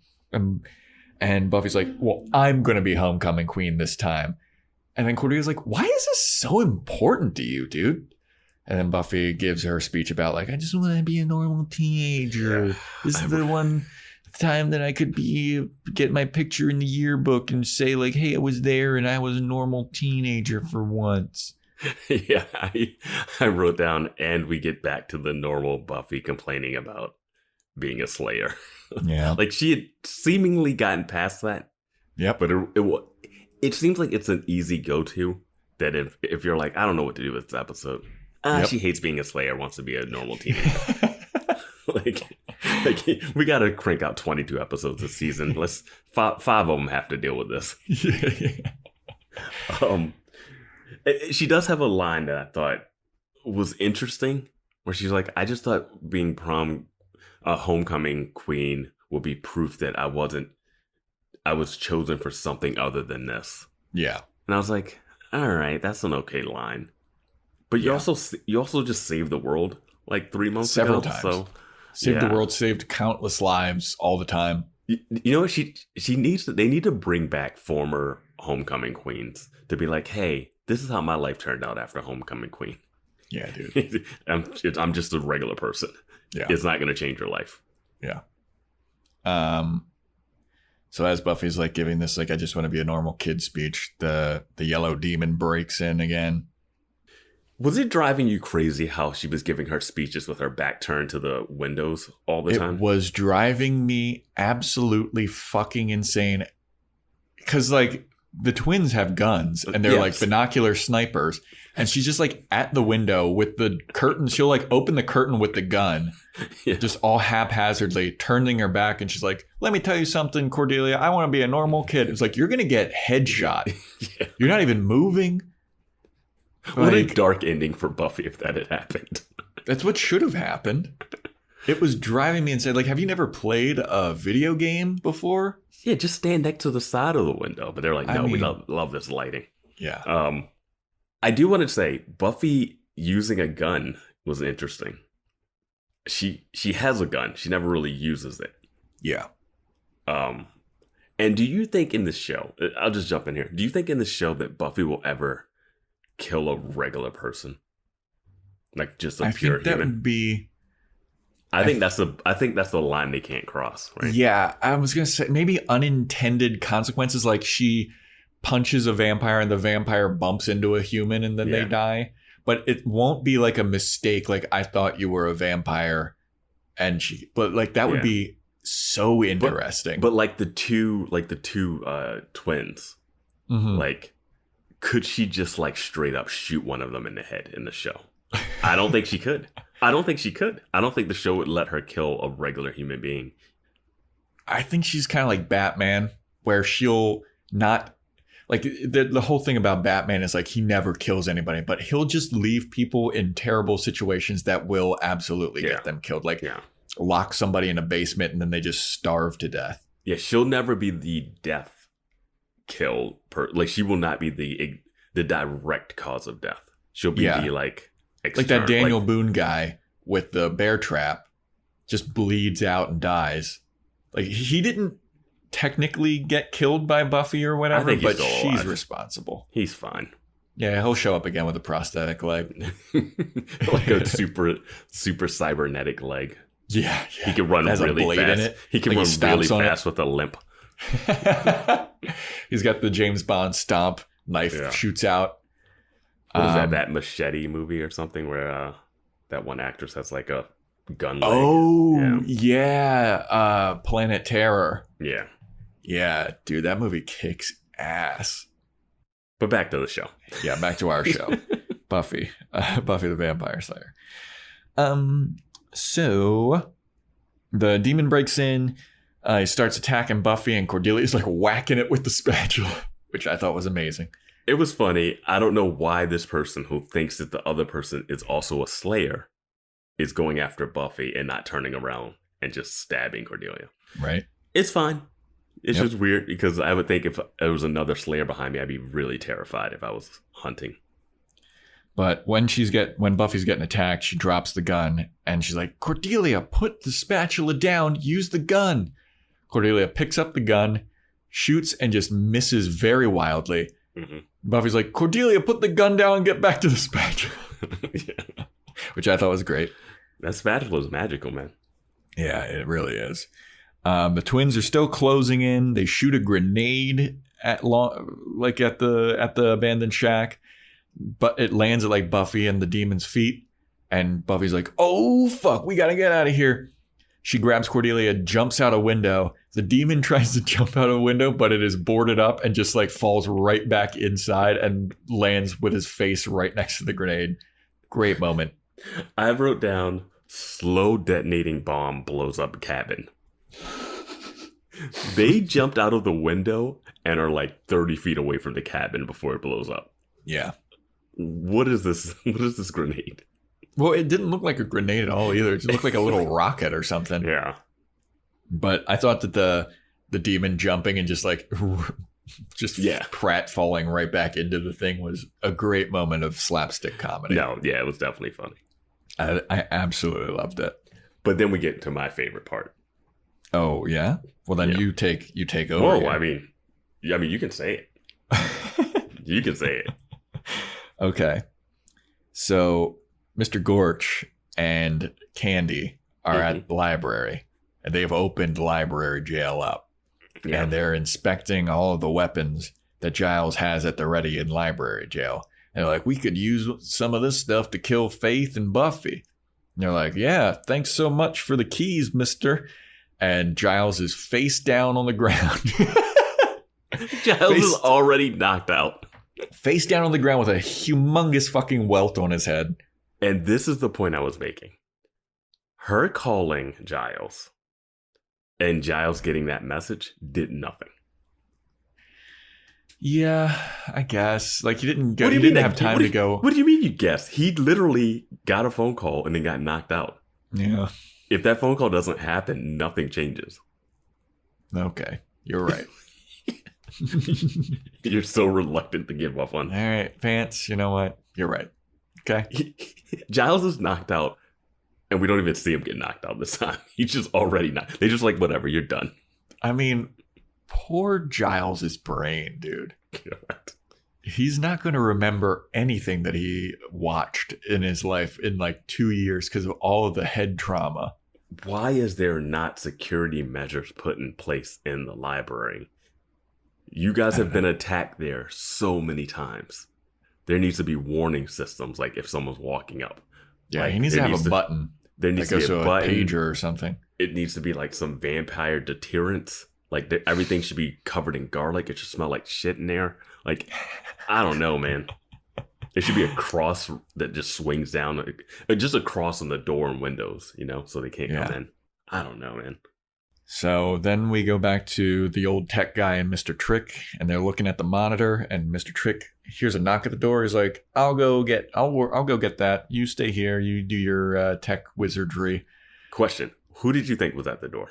And Buffy's like, well, I'm going to be homecoming queen this time. And then Cordelia's like, why is this so important to you, dude? And then Buffy gives her speech about like, I just want to be a normal teenager. Yeah, this is the one time that I could get my picture in the yearbook and say like, hey, I was there and I was a normal teenager for once. Yeah, I wrote down, and we get back to the normal Buffy complaining about being a Slayer. Yeah. Like she had seemingly gotten past that. Yep. But it seems like it's an easy go-to that if you're like, I don't know what to do with this episode. She hates being a Slayer, wants to be a normal teenager. like we got to crank out 22 episodes this season. Five of them have to deal with this. She does have a line that I thought was interesting, where she's like, I just thought being a homecoming queen would be proof that I was chosen for something other than this. Yeah. And I was like, all right, that's an okay line. But you also just saved the world like 3 months Several ago. times. So Saved the world, saved countless lives all the time. You know what? They need to bring back former homecoming queens to be like, hey, this is how my life turned out after homecoming queen. Yeah, dude. I'm just a regular person. Yeah. It's not going to change your life. Yeah. So as Buffy's like giving this, like, I just want to be a normal kid speech, the yellow demon breaks in again. Was it driving you crazy how she was giving her speeches with her back turned to the windows all the time? It was driving me absolutely fucking insane. Because, like, the twins have guns and they're like binocular snipers. And she's just like at the window with the curtain. She'll like open the curtain with the gun, just all haphazardly, turning her back. And she's like, let me tell you something, Cordelia. I want to be a normal kid. It's like, you're going to get headshot. You're not even moving. What a dark ending for Buffy if that had happened. That's what should have happened. It was driving me insane. Like, have you never played a video game before? Yeah, just stand next to the side of the window. But they're like, no, we love this lighting. Yeah. I do want to say Buffy using a gun was interesting. She has a gun. She never really uses it. Yeah. And do you think in this show, I'll just jump in here. Do you think in this show that Buffy will ever kill a regular person? Like just a pure think that human? Would be... I think that's the line they can't cross, right? Yeah, I was going to say maybe unintended consequences, like she punches a vampire and the vampire bumps into a human and then they die. But it won't be like a mistake, like I thought you were a vampire and but like that would be so interesting. But like the two twins, like could she just like straight up shoot one of them in the head in the show? I don't think she could. I don't think the show would let her kill a regular human being. I think she's kind of like Batman, where she'll not... Like, the whole thing about Batman is like he never kills anybody, but he'll just leave people in terrible situations that will absolutely get them killed. Like, lock somebody in a basement and then they just starve to death. Yeah, she'll never be the death kill. Like, she will not be the direct cause of death. She'll be the like that Daniel Boone guy with the bear trap just bleeds out and dies. Like, he didn't technically get killed by Buffy or whatever, but she's responsible. He's fine. Yeah, he'll show up again with a prosthetic leg. Like a super cybernetic leg. Yeah. He can run really fast. In it. He can run really fast with a limp. He's got the James Bond stomp. Knife shoots out. What is that Machete movie or something where that one actress has like a gun leg? Oh, yeah. Planet Terror. Yeah. Yeah, dude, that movie kicks ass. But back to the show. Yeah, back to our show. Buffy. Buffy the Vampire Slayer. So the demon breaks in. He starts attacking Buffy, and Cordelia's like whacking it with the spatula, which I thought was amazing. It was funny. I don't know why this person who thinks that the other person is also a Slayer is going after Buffy and not turning around and just stabbing Cordelia. Right. It's fine. It's just weird because I would think if there was another Slayer behind me, I'd be really terrified if I was hunting. But when Buffy's getting attacked, she drops the gun and she's like, Cordelia, put the spatula down. Use the gun. Cordelia picks up the gun, shoots, and just misses very wildly. Mm-hmm. Buffy's like, Cordelia, put the gun down and get back to the spatula. Which I thought was great. That spatula is magical, man. Yeah, it really is. The twins are still closing in. They shoot a grenade at the abandoned shack, but it lands at like Buffy and the demon's feet. And Buffy's like, "Oh fuck, we gotta get out of here." She grabs Cordelia, jumps out a window. The demon tries to jump out a window, but it is boarded up and just like falls right back inside and lands with his face right next to the grenade. Great moment. I wrote down, slow detonating bomb blows up cabin. They jumped out of the window and are like 30 feet away from the cabin before it blows up. Yeah. What is this? What is this grenade? Well, it didn't look like a grenade at all either. It just looked like a little rocket or something. Yeah. But I thought that the demon jumping and just like Pratt falling right back into the thing was a great moment of slapstick comedy. No, yeah, it was definitely funny. I absolutely loved it. But then we get to my favorite part. Oh yeah. Well then you take over. Whoa, here. I mean, you can say it. You can say it. Okay. So Mr. Gorch and Candy are at the library, and they've opened library jail up. Yeah. And they're inspecting all of the weapons that Giles has at the ready in library jail. And they're like, we could use some of this stuff to kill Faith and Buffy. And they're like, yeah, thanks so much for the keys, mister. And Giles is face down on the ground. Giles is already knocked out. Face down on the ground with a humongous fucking welt on his head. And this is the point I was making. Her calling Giles and Giles getting that message did nothing. Yeah, I guess. Like, he didn't go. He didn't have time to go. What do you mean you guessed? He literally got a phone call and then got knocked out. Yeah. If that phone call doesn't happen, nothing changes. Okay, you're right. You're so reluctant to give up on. All right, Vance, you know what? You're right. Okay. Giles is knocked out, and we don't even see him get knocked out this time. He's just already knocked. They just like, whatever, you're done. I mean, poor Giles' brain, dude. God. He's not going to remember anything that he watched in his life in like 2 years because of all of the head trauma. Why is there not security measures put in place in the library? You guys have been attacked there so many times. There needs to be warning systems, like if someone's walking up. Yeah, like, he needs to have a button. There needs to be a button. Pager or something. It needs to be like some vampire deterrents. Like everything should be covered in garlic. It should smell like shit in there. Like, I don't know, man. There should be a cross that just swings down. Just a cross on the door and windows, you know, so they can't come in. I don't know, man. So then we go back to the old tech guy and Mr. Trick, and they're looking at the monitor, and Mr. Trick hears a knock at the door. He's like, I'll go get that. You stay here. You do your tech wizardry. Question. Who did you think was at the door?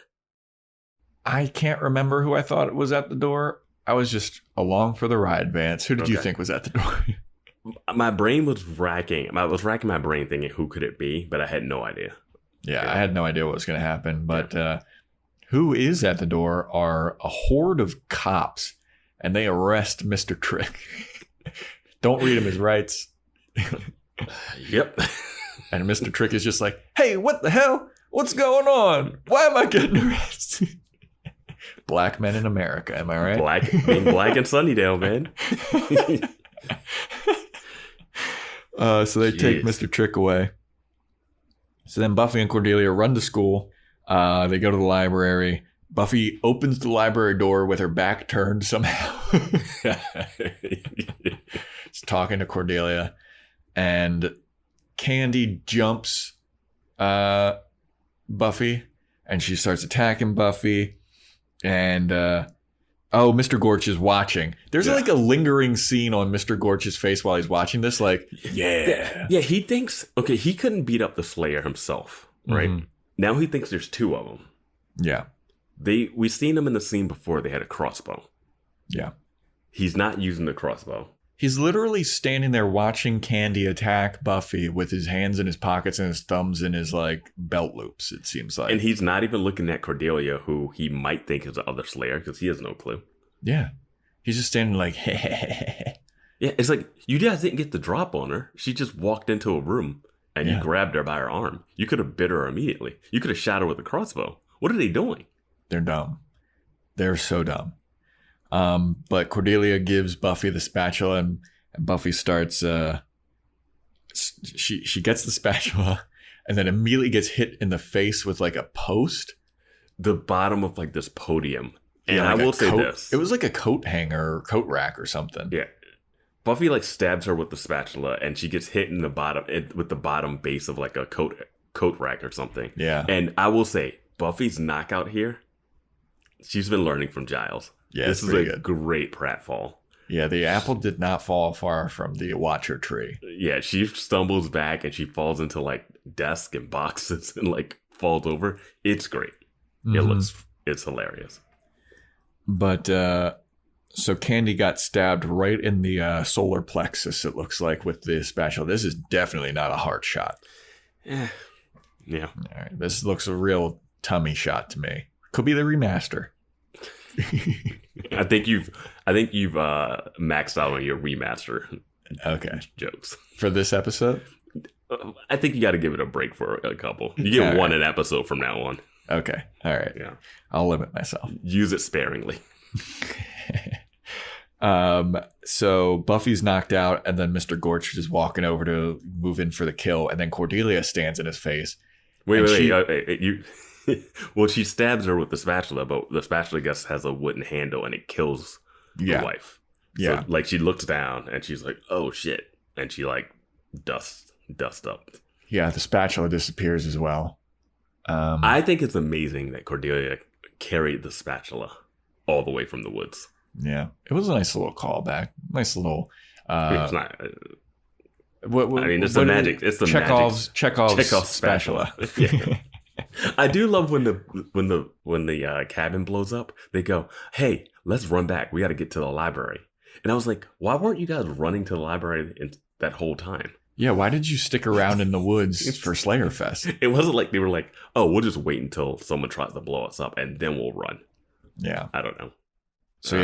I can't remember who I thought was at the door. I was just along for the ride, Vance. Who did you think was at the door? My brain was racking. I was racking my brain thinking, who could it be? But I had no idea. Yeah, I had no idea what was going to happen. But who is at the door are a horde of cops, and they arrest Mr. Trick. Don't read him his rights. Yep. And Mr. Trick is just like, hey, what the hell? What's going on? Why am I getting arrested? Black men in America, am I right? Being black in Sunnydale, man. So they take Mr. Trick away. So then Buffy and Cordelia run to school. They go to the library. Buffy opens the library door with her back turned somehow. She's talking to Cordelia. And Candy jumps Buffy. And she starts attacking Buffy. And Mr. Gorch is watching. There's like a lingering scene on Mr. Gorch's face while he's watching this. Like, yeah, he thinks, okay, he couldn't beat up the Slayer himself, right? Mm-hmm. Now he thinks there's two of them. Yeah. We've seen them in the scene before. They had a crossbow. Yeah. He's not using the crossbow. He's literally standing there watching Candy attack Buffy with his hands in his pockets and his thumbs in his like belt loops, it seems like. And he's not even looking at Cordelia, who he might think is the other Slayer, because he has no clue. Yeah. He's just standing like, Yeah, it's like, you guys didn't get the drop on her. She just walked into a room and you grabbed her by her arm. You could have bit her immediately. You could have shot her with a crossbow. What are they doing? They're dumb. They're so dumb. But Cordelia gives Buffy the spatula, and Buffy starts. She gets the spatula, and then immediately gets hit in the face with like a post, the bottom of like this podium. And like I will say this: it was like a coat hanger or coat rack or something. Yeah, Buffy like stabs her with the spatula, and she gets hit in the bottom with the bottom base of like a coat rack or something. Yeah, and I will say Buffy's knockout here. She's been learning from Giles. Yeah, this is a great pratfall. Yeah, the apple did not fall far from the watcher tree. Yeah, she stumbles back and she falls into like desk and boxes and like falls over. It's great. It's hilarious. But so Candy got stabbed right in the solar plexus, it looks like, with the spatula. This is definitely not a heart shot. Yeah. All right, this looks a real tummy shot to me. Could be the remaster. I think you've maxed out on your remaster. Okay. Jokes For this episode? I think you got to give it a break for a couple. You get one an episode from now on. Okay. All right. Yeah. I'll limit myself. Use it sparingly. So Buffy's knocked out, and then Mr. Gorch is walking over to move in for the kill, and then Cordelia stands in his face. Wait. Well, she stabs her with the spatula, but the spatula, I guess, has a wooden handle, and it kills the wife. Yeah. So, like, she looks down, and she's like, oh, shit. And she, like, dust up. Yeah, the spatula disappears as well. I think it's amazing that Cordelia carried the spatula all the way from the woods. Yeah. It was a nice little callback. Nice little... it's not... What, I mean, it's the magic. It's the Chekhov's spatula. Yeah. I do love when the cabin blows up. They go, "Hey, let's run back. We got to get to the library." And I was like, "Why weren't you guys running to the library that whole time?" Yeah, why did you stick around in the woods for Slayerfest? It wasn't like they were like, "Oh, we'll just wait until someone tries to blow us up and then we'll run." Yeah, I don't know. So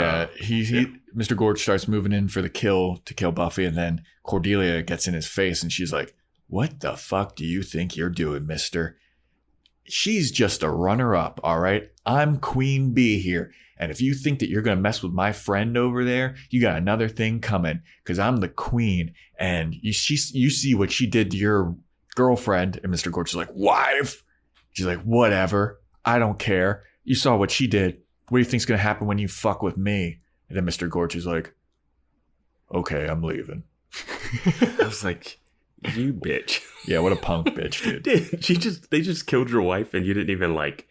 Mr. Gorge starts moving in for the kill to kill Buffy, and then Cordelia gets in his face, and she's like, "What the fuck do you think you're doing, mister? She's just a runner-up, all right? I'm Queen Bee here. And if you think that you're going to mess with my friend over there, you got another thing coming, because I'm the queen. And you see what she did to your girlfriend." And Mr. Gorge is like, "Wife?" She's like, "Whatever. I don't care. You saw what she did. What do you think's going to happen when you fuck with me?" And then Mr. Gorge is like, "Okay, I'm leaving." I was like, "You bitch." Yeah, what a punk bitch, dude. They just killed your wife and you didn't even like...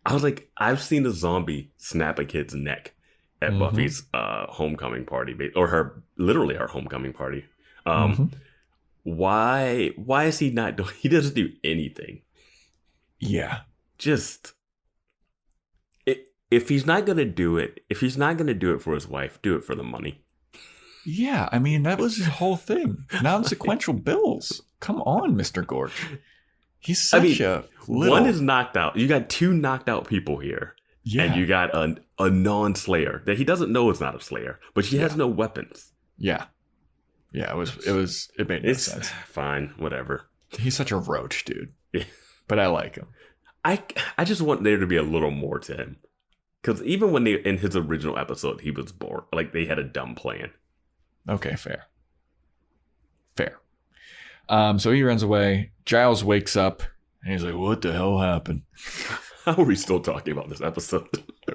I was like, I've seen a zombie snap a kid's neck at Buffy's homecoming party, or her homecoming party. Why is he not doing... He doesn't do anything. Yeah. Just... If he's not going to do it, for his wife, do it for the money. Yeah, I mean, that was his whole thing. Non-sequential bills. Come on, Mr. Gorge. He's such a little... One is knocked out. You got two knocked out people here. Yeah. And you got a non-slayer that he doesn't know is not a slayer, but she has no weapons. Yeah. Yeah, it made no sense. Fine, whatever. He's such a roach, dude. Yeah. But I like him. I just want there to be a little more to him. Because even when in his original episode, he was bored. Like, they had a dumb plan. Okay, fair. So he runs away. Giles wakes up, and he's like, "What the hell happened?" How are we still talking about this episode?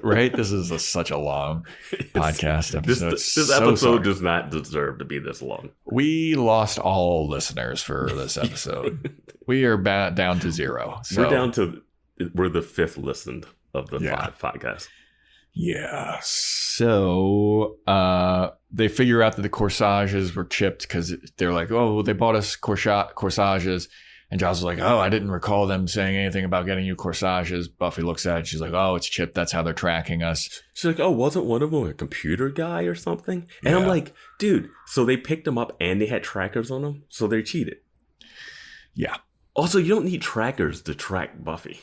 Right? This is such a long podcast episode. This episode does not deserve to be this long. We lost all listeners for this episode. We are down to 0. So. We're the 5th listened of the 5 podcasts. Yeah. So they figure out that the corsages were chipped because they're like, "Oh, they bought us corsages." And Giles is like, "Oh, I didn't recall them saying anything about getting you corsages." Buffy looks at it. She's like, "Oh, it's chipped. That's how they're tracking us." She's like, "Oh, wasn't one of them a computer guy or something?" And I'm like, dude, so they picked them up and they had trackers on them? So they cheated. Yeah. Also, you don't need trackers to track Buffy.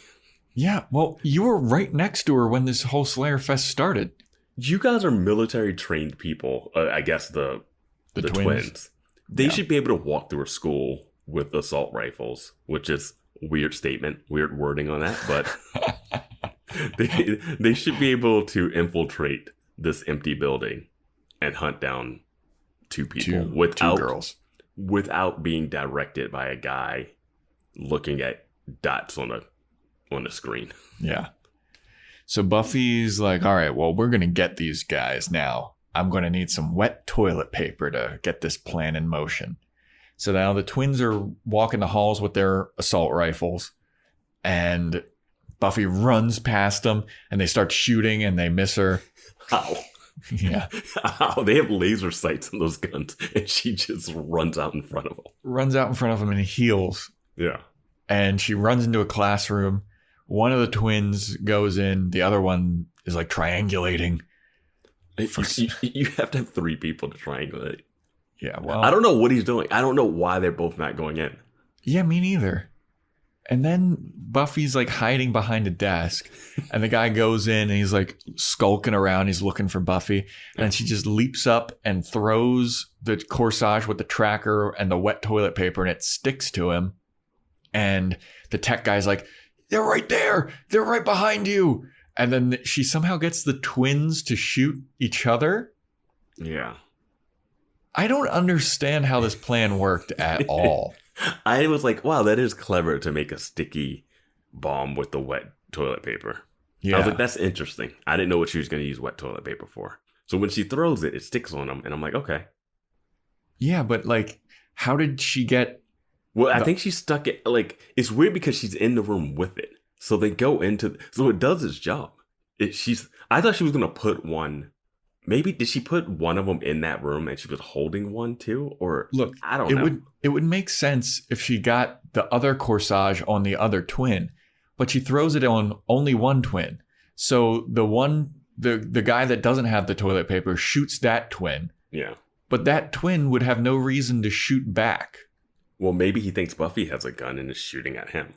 Yeah, well, you were right next to her when this whole Slayerfest started. You guys are military trained people. I guess the twins. They should be able to walk through a school with assault rifles, which is a weird statement, weird wording on that, but they should be able to infiltrate this empty building and hunt down 2 people two girls without being directed by a guy looking at dots on the screen. Yeah. So Buffy's like, "All right, well, we're going to get these guys now. I'm going to need some wet toilet paper to get this plan in motion." So now the twins are walking the halls with their assault rifles, and Buffy runs past them, and they start shooting, and they miss her. How? Yeah. Oh, they have laser sights on those guns, and she just runs out in front of them. Runs out in front of him and heals. Yeah. And she runs into a classroom. One of the twins goes in. The other one is like triangulating. You have to have 3 people to triangulate. Yeah, well, I don't know what he's doing. I don't know why they're both not going in. Yeah, me neither. And then Buffy's like hiding behind a desk, and the guy goes in and he's like skulking around. He's looking for Buffy, and then she just leaps up and throws the corsage with the tracker and the wet toilet paper, and it sticks to him. And the tech guy's like, "They're right there. They're right behind you." And then she somehow gets the twins to shoot each other. Yeah. I don't understand how this plan worked at all. I was like, wow, that is clever to make a sticky bomb with the wet toilet paper. Yeah. I was like, that's interesting. I didn't know what she was going to use wet toilet paper for. So when she throws it, it sticks on them. And I'm like, okay. Yeah, but like, how did she get... Well, I think she stuck it, like, it's weird because she's in the room with it. So they go into, so it does its job. I thought she was going to put one, maybe, did she put one of them in that room and she was holding one too? Or, look, I don't know. It would make sense if she got the other corsage on the other twin, but she throws it on only one twin. So the guy that doesn't have the toilet paper shoots that twin. Yeah. But that twin would have no reason to shoot back. Well, maybe he thinks Buffy has a gun and is shooting at him.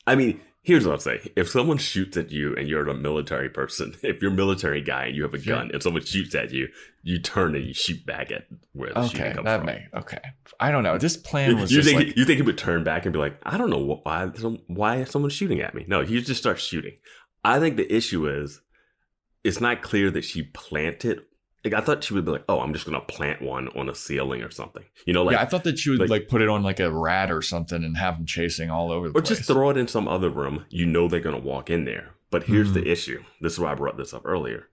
I mean, here's what I'll say. If someone shoots at you and you're a military person, if you're a military guy and you have a gun and someone shoots at you, you turn and you shoot back at where the shooting comes from. Okay. I don't know. This plan was you think he would turn back and be like, I don't know why is someone shooting at me? No, he just starts shooting. I think the issue is it's not clear that she planted. Like, I thought she would be like, oh, I'm just going to plant one on a ceiling or something. You know, like, yeah, I thought that she would like put it on like a rat or something and have them chasing all over the place. Or just throw it in some other room. You know they're going to walk in there. But here's the issue. This is why I brought this up earlier.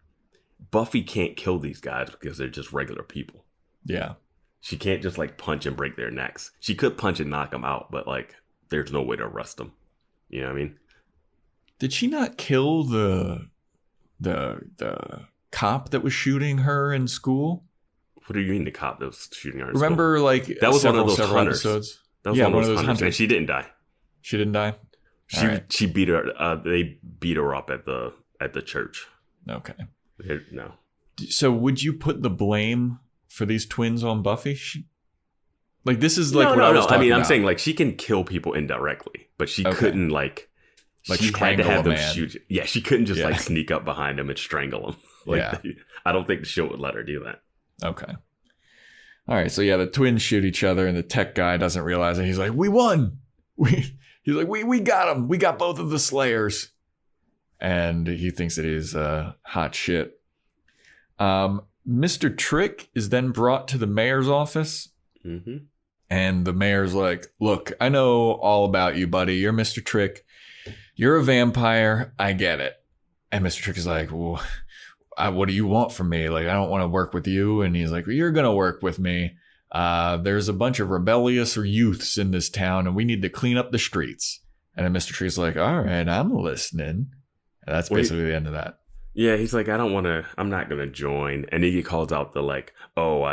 Buffy can't kill these guys because they're just regular people. Yeah. She can't just like punch and break their necks. She could punch and knock them out, but like there's no way to arrest them. You know what I mean? Did she not kill the cop that was shooting her in school? What do you mean the cop that was shooting her in Remember, school? like, that was several, one of those several hunters. episodes? That was one of those hunters. And she didn't die. She didn't die? She beat her. They beat her up at the church. Okay. No. So would you put the blame for these twins on Buffy? Like, this is like no, what I was talking I mean, about. I'm saying like she can kill people indirectly, but she couldn't like she had to strangle have a them man. shoot. Yeah, she couldn't just like sneak up behind him and strangle him. Like, I don't think the show would let her do that. Okay. All right. So yeah, the twins shoot each other, and the tech guy doesn't realize it. He's like, "We won. We got him. We got both of the Slayers." And he thinks that he's hot shit. Mr. Trick is then brought to the mayor's office. Mm-hmm. And the mayor's like, "Look, I know all about you, buddy. You're Mr. Trick. You're a vampire. I get it." And Mr. Trick is like, "Well, what do you want from me? Like, I don't want to work with you." And he's like, "Well, you're going to work with me. There's a bunch of rebellious I'm this town, and we need to clean up the streets." And then Mr. Trick's like, "All right, I'm listening." And that's basically the end of that. Yeah, he's like, I'm not going to join. And then he calls out the like, oh,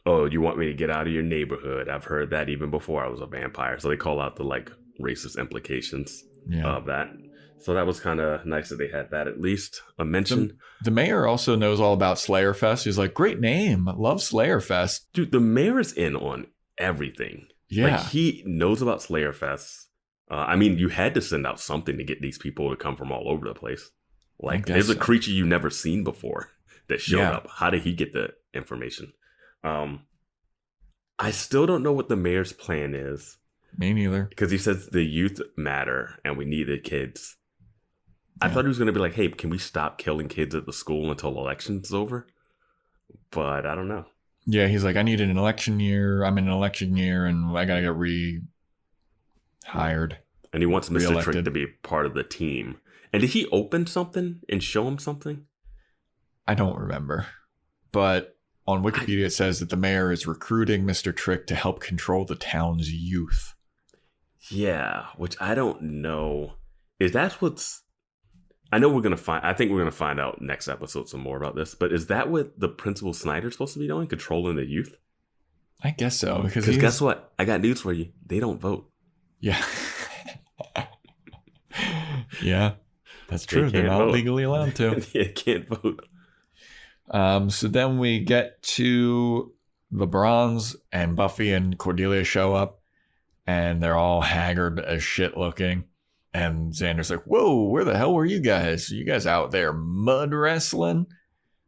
you want me to get out of your neighborhood? I've heard that even before I was a vampire. So they call out the like racist implications of that. So that was kind of nice that they had that, at least a mention. The mayor also knows all about Slayerfest. He's like, "Great name. I love Slayerfest." Dude, the mayor is in on everything. Yeah. Like, he knows about Slayerfest. I mean, you had to send out something to get these people to come from all over the place. Like, there's a creature you've never seen before that showed up. How did he get the information? I still don't know what the mayor's plan is. Me neither. Because he says the youth matter and we need the kids. I thought he was going to be like, hey, can we stop killing kids at the school until election's over? But I don't know. Yeah, he's like, I need an election year. I'm in an election year, and I got to get rehired. And he wants Mr. Re-elected. Trick to be part of the team. And did he open something and show him something? I don't remember. But on Wikipedia, it says that the mayor is recruiting Mr. Trick to help control the town's youth. Yeah, which I don't know. Is that what's... I think we're gonna find out next episode some more about this. But is that what the Principal Snyder's supposed to be doing? Controlling the youth? I guess so. Because guess what? I got news for you. They don't vote. Yeah. Yeah, that's true. They're not legally allowed to. They can't vote. So then we get to LeBron's, and Buffy and Cordelia show up, and they're all haggard as shit looking. And Xander's like, "Whoa, where the hell were you guys? You guys out there mud wrestling?"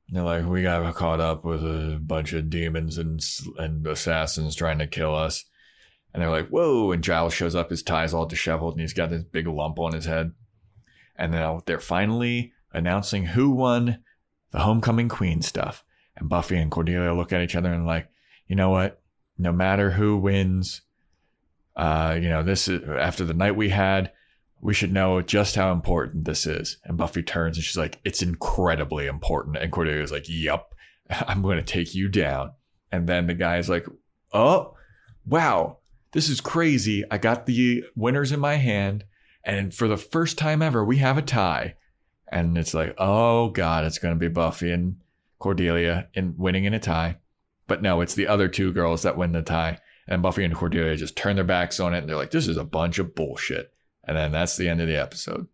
And they're like, "We got caught up with a bunch of demons and assassins trying to kill us." And they're like, "Whoa!" And Giles shows up. His tie's all disheveled, and he's got this big lump on his head. And now they're finally announcing who won the Homecoming Queen stuff. And Buffy and Cordelia look at each other and like, you know what? No matter who wins, this is after the night we had, we should know just how important this is. And Buffy turns and she's like, "It's incredibly important." And Cordelia's like, "Yup, I'm going to take you down." And then the guy's like, "Oh, wow, this is crazy. I got the winners in my hand. And for the first time ever, we have a tie." And it's like, oh God, it's going to be Buffy and Cordelia winning in a tie. But no, it's the other two girls that win the tie. And Buffy and Cordelia just turn their backs on it. And they're like, "This is a bunch of bullshit." And then that's the end of the episode.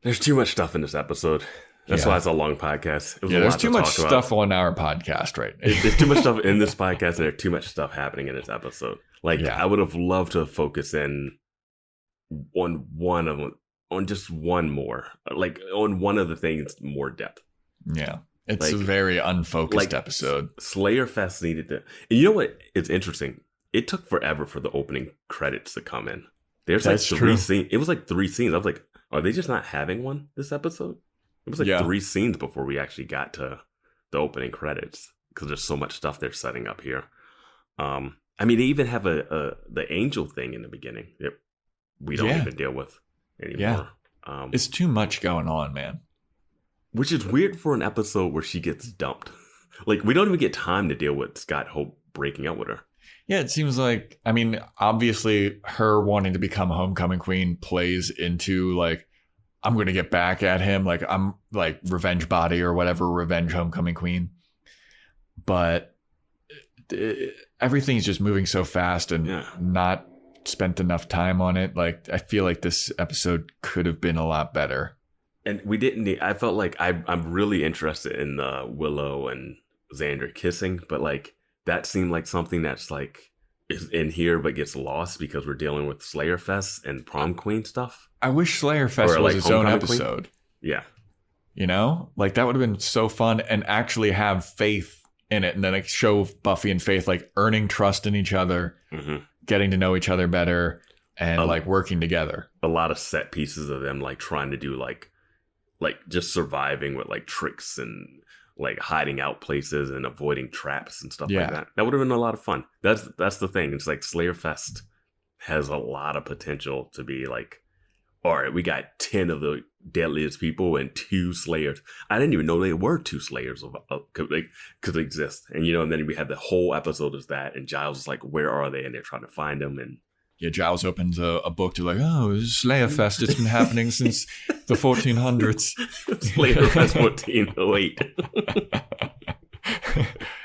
There's too much stuff in this episode. That's why it's a long podcast. There's too much stuff on our podcast, right? There's too much stuff in this podcast, and there's too much stuff happening in this episode. I would have loved to focus in on one of them, on just one more, like on one of the things more depth. Yeah, it's a very unfocused episode. Slayerfest needed to. And you know what? It's interesting. It took forever for the opening credits to come in. There's like three scenes. It was like 3 scenes. I was like, are they just not having one this episode? It was like 3 scenes before we actually got to the opening credits because there's so much stuff they're setting up here. They even have the angel thing in the beginning that we don't even deal with anymore. Yeah. It's too much going on, man. Which is weird for an episode where she gets dumped. Like, we don't even get time to deal with Scott Hope breaking up with her. Yeah, it seems like, obviously her wanting to become Homecoming Queen plays into like, I'm going to get back at him. Like, I'm like revenge body or whatever, revenge Homecoming Queen. But everything's just moving so fast and not spent enough time on it. Like, I feel like this episode could have been a lot better. And we didn't need, I felt like I'm really interested in the Willow and Xander kissing, but like, that seemed like something that's like is in here but gets lost because we're dealing with Slayerfest and prom queen stuff. I wish Slayerfest was its own episode. Queen. Yeah. You know? Like, that would have been so fun and actually have Faith in it, and then like show Buffy and Faith like earning trust in each other, getting to know each other better, and like working together. A lot of set pieces of them like trying to do like just surviving with like tricks and like hiding out places and avoiding traps and stuff like that. That would have been a lot of fun. That's the thing. It's like Slayerfest has a lot of potential to be like, all right, we got 10 of the deadliest people and 2 Slayers. I didn't even know there were 2 Slayers could exist. And and then we had the whole episode is that, and Giles is like, where are they? And they're trying to find them. And Giles opens a book to like, oh, this is Slayerfest. It's been happening since the 1400s. Slayerfest 1408.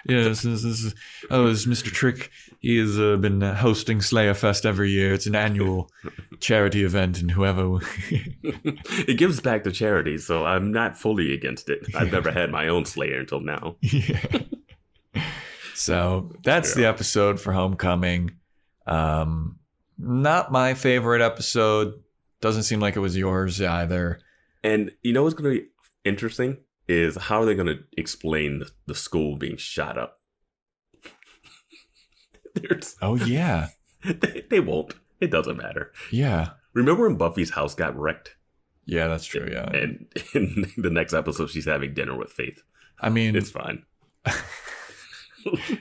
Yes, this is Mr. Trick. He has been hosting Slayerfest every year. It's an annual charity event, and whoever... It gives back to charity, so I'm not fully against it. I've never had my own Slayer until now. Yeah. So that's the episode for Homecoming. Not my favorite episode. Doesn't seem like it was yours either. And you know what's going to be interesting is how are they going to explain the school being shot up? Oh, yeah. They won't. It doesn't matter. Yeah. Remember when Buffy's house got wrecked? Yeah, that's true, yeah. And in the next episode, she's having dinner with Faith. I mean... It's fine.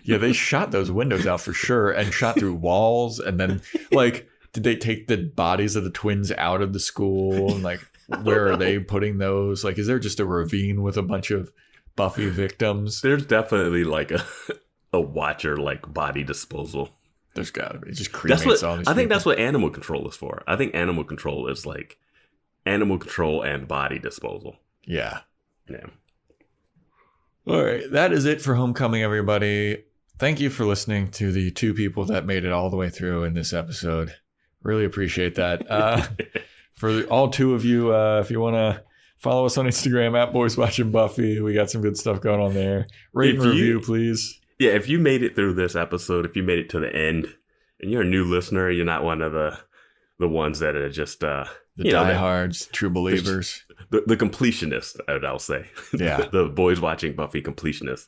Yeah, they shot those windows out for sure and shot through walls. And then, like, did they take the bodies of the twins out of the school? And, like, where are they putting those? Like, is there just a ravine with a bunch of Buffy victims? There's definitely, like, a Watcher, like, body disposal. There's got to be. It just cremates all these I think that's what animal control is for. I think animal control is, like, animal control and body disposal. Yeah. Yeah. All right. That is it for Homecoming, everybody. Thank you for listening to the two people that made it all the way through in this episode. Really appreciate that. For all two of you, if you want to follow us on Instagram at Boys Watching Buffy, we got some good stuff going on there. Rate and review, please. Yeah, if you made it through this episode, if you made it to the end, and you're a new listener, you're not one of the ones that are just the diehards, true believers, the completionists, I'll say. Yeah, the Boys Watching Buffy completionists.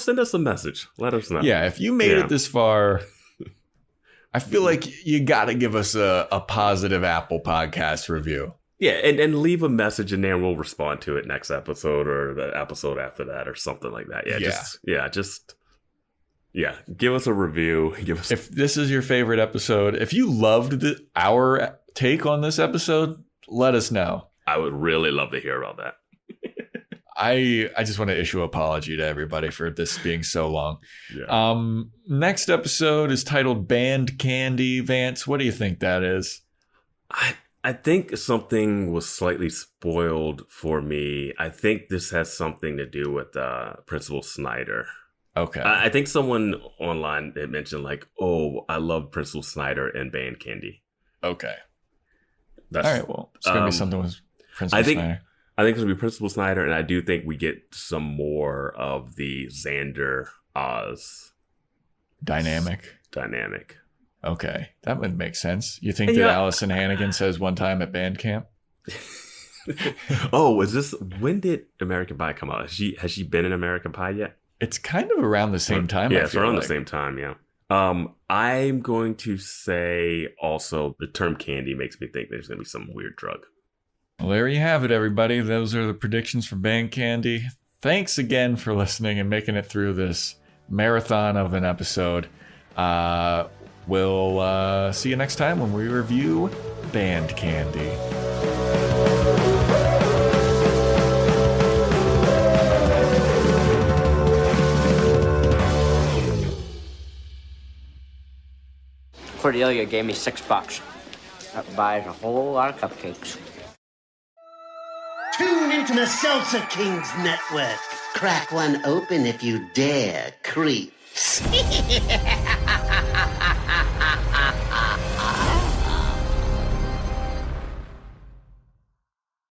Send us a message. Let us know. Yeah, if you made it this far, I feel like you got to give us a positive Apple Podcast review. Yeah, and leave a message in there and we'll respond to it next episode or the episode after that or something like that. Yeah, give us a review. If this is your favorite episode, if you loved our take on this episode, let us know. I would really love to hear about that. I just want to issue an apology to everybody for this being so long. Yeah. Next episode is titled Band Candy. Vance, what do you think that is? I think something was slightly spoiled for me. I think this has something to do with Principal Snyder. Okay. I think someone online had mentioned like, oh, I love Principal Snyder and Band Candy. Okay. All right. Well, it's going to be something with Principal Snyder. I think it's going to be Principal Snyder, and I do think we get some more of the Xander Oz dynamic. Okay, that would make sense. You think that Allison Hannigan says one time at band camp? Oh, when did American Pie come out? Has she been in American Pie yet? It's kind of around the same time. Yeah, it's around the same time, yeah. I'm going to say also the term candy makes me think there's going to be some weird drug. Well, there you have it, everybody. Those are the predictions for Band Candy. Thanks again for listening and making it through this marathon of an episode. We'll see you next time when we review Band Candy. Cordelia gave me $6. That buys a whole lot of cupcakes. Tune into the Salsa Kings Network. Crack one open if you dare, creeps.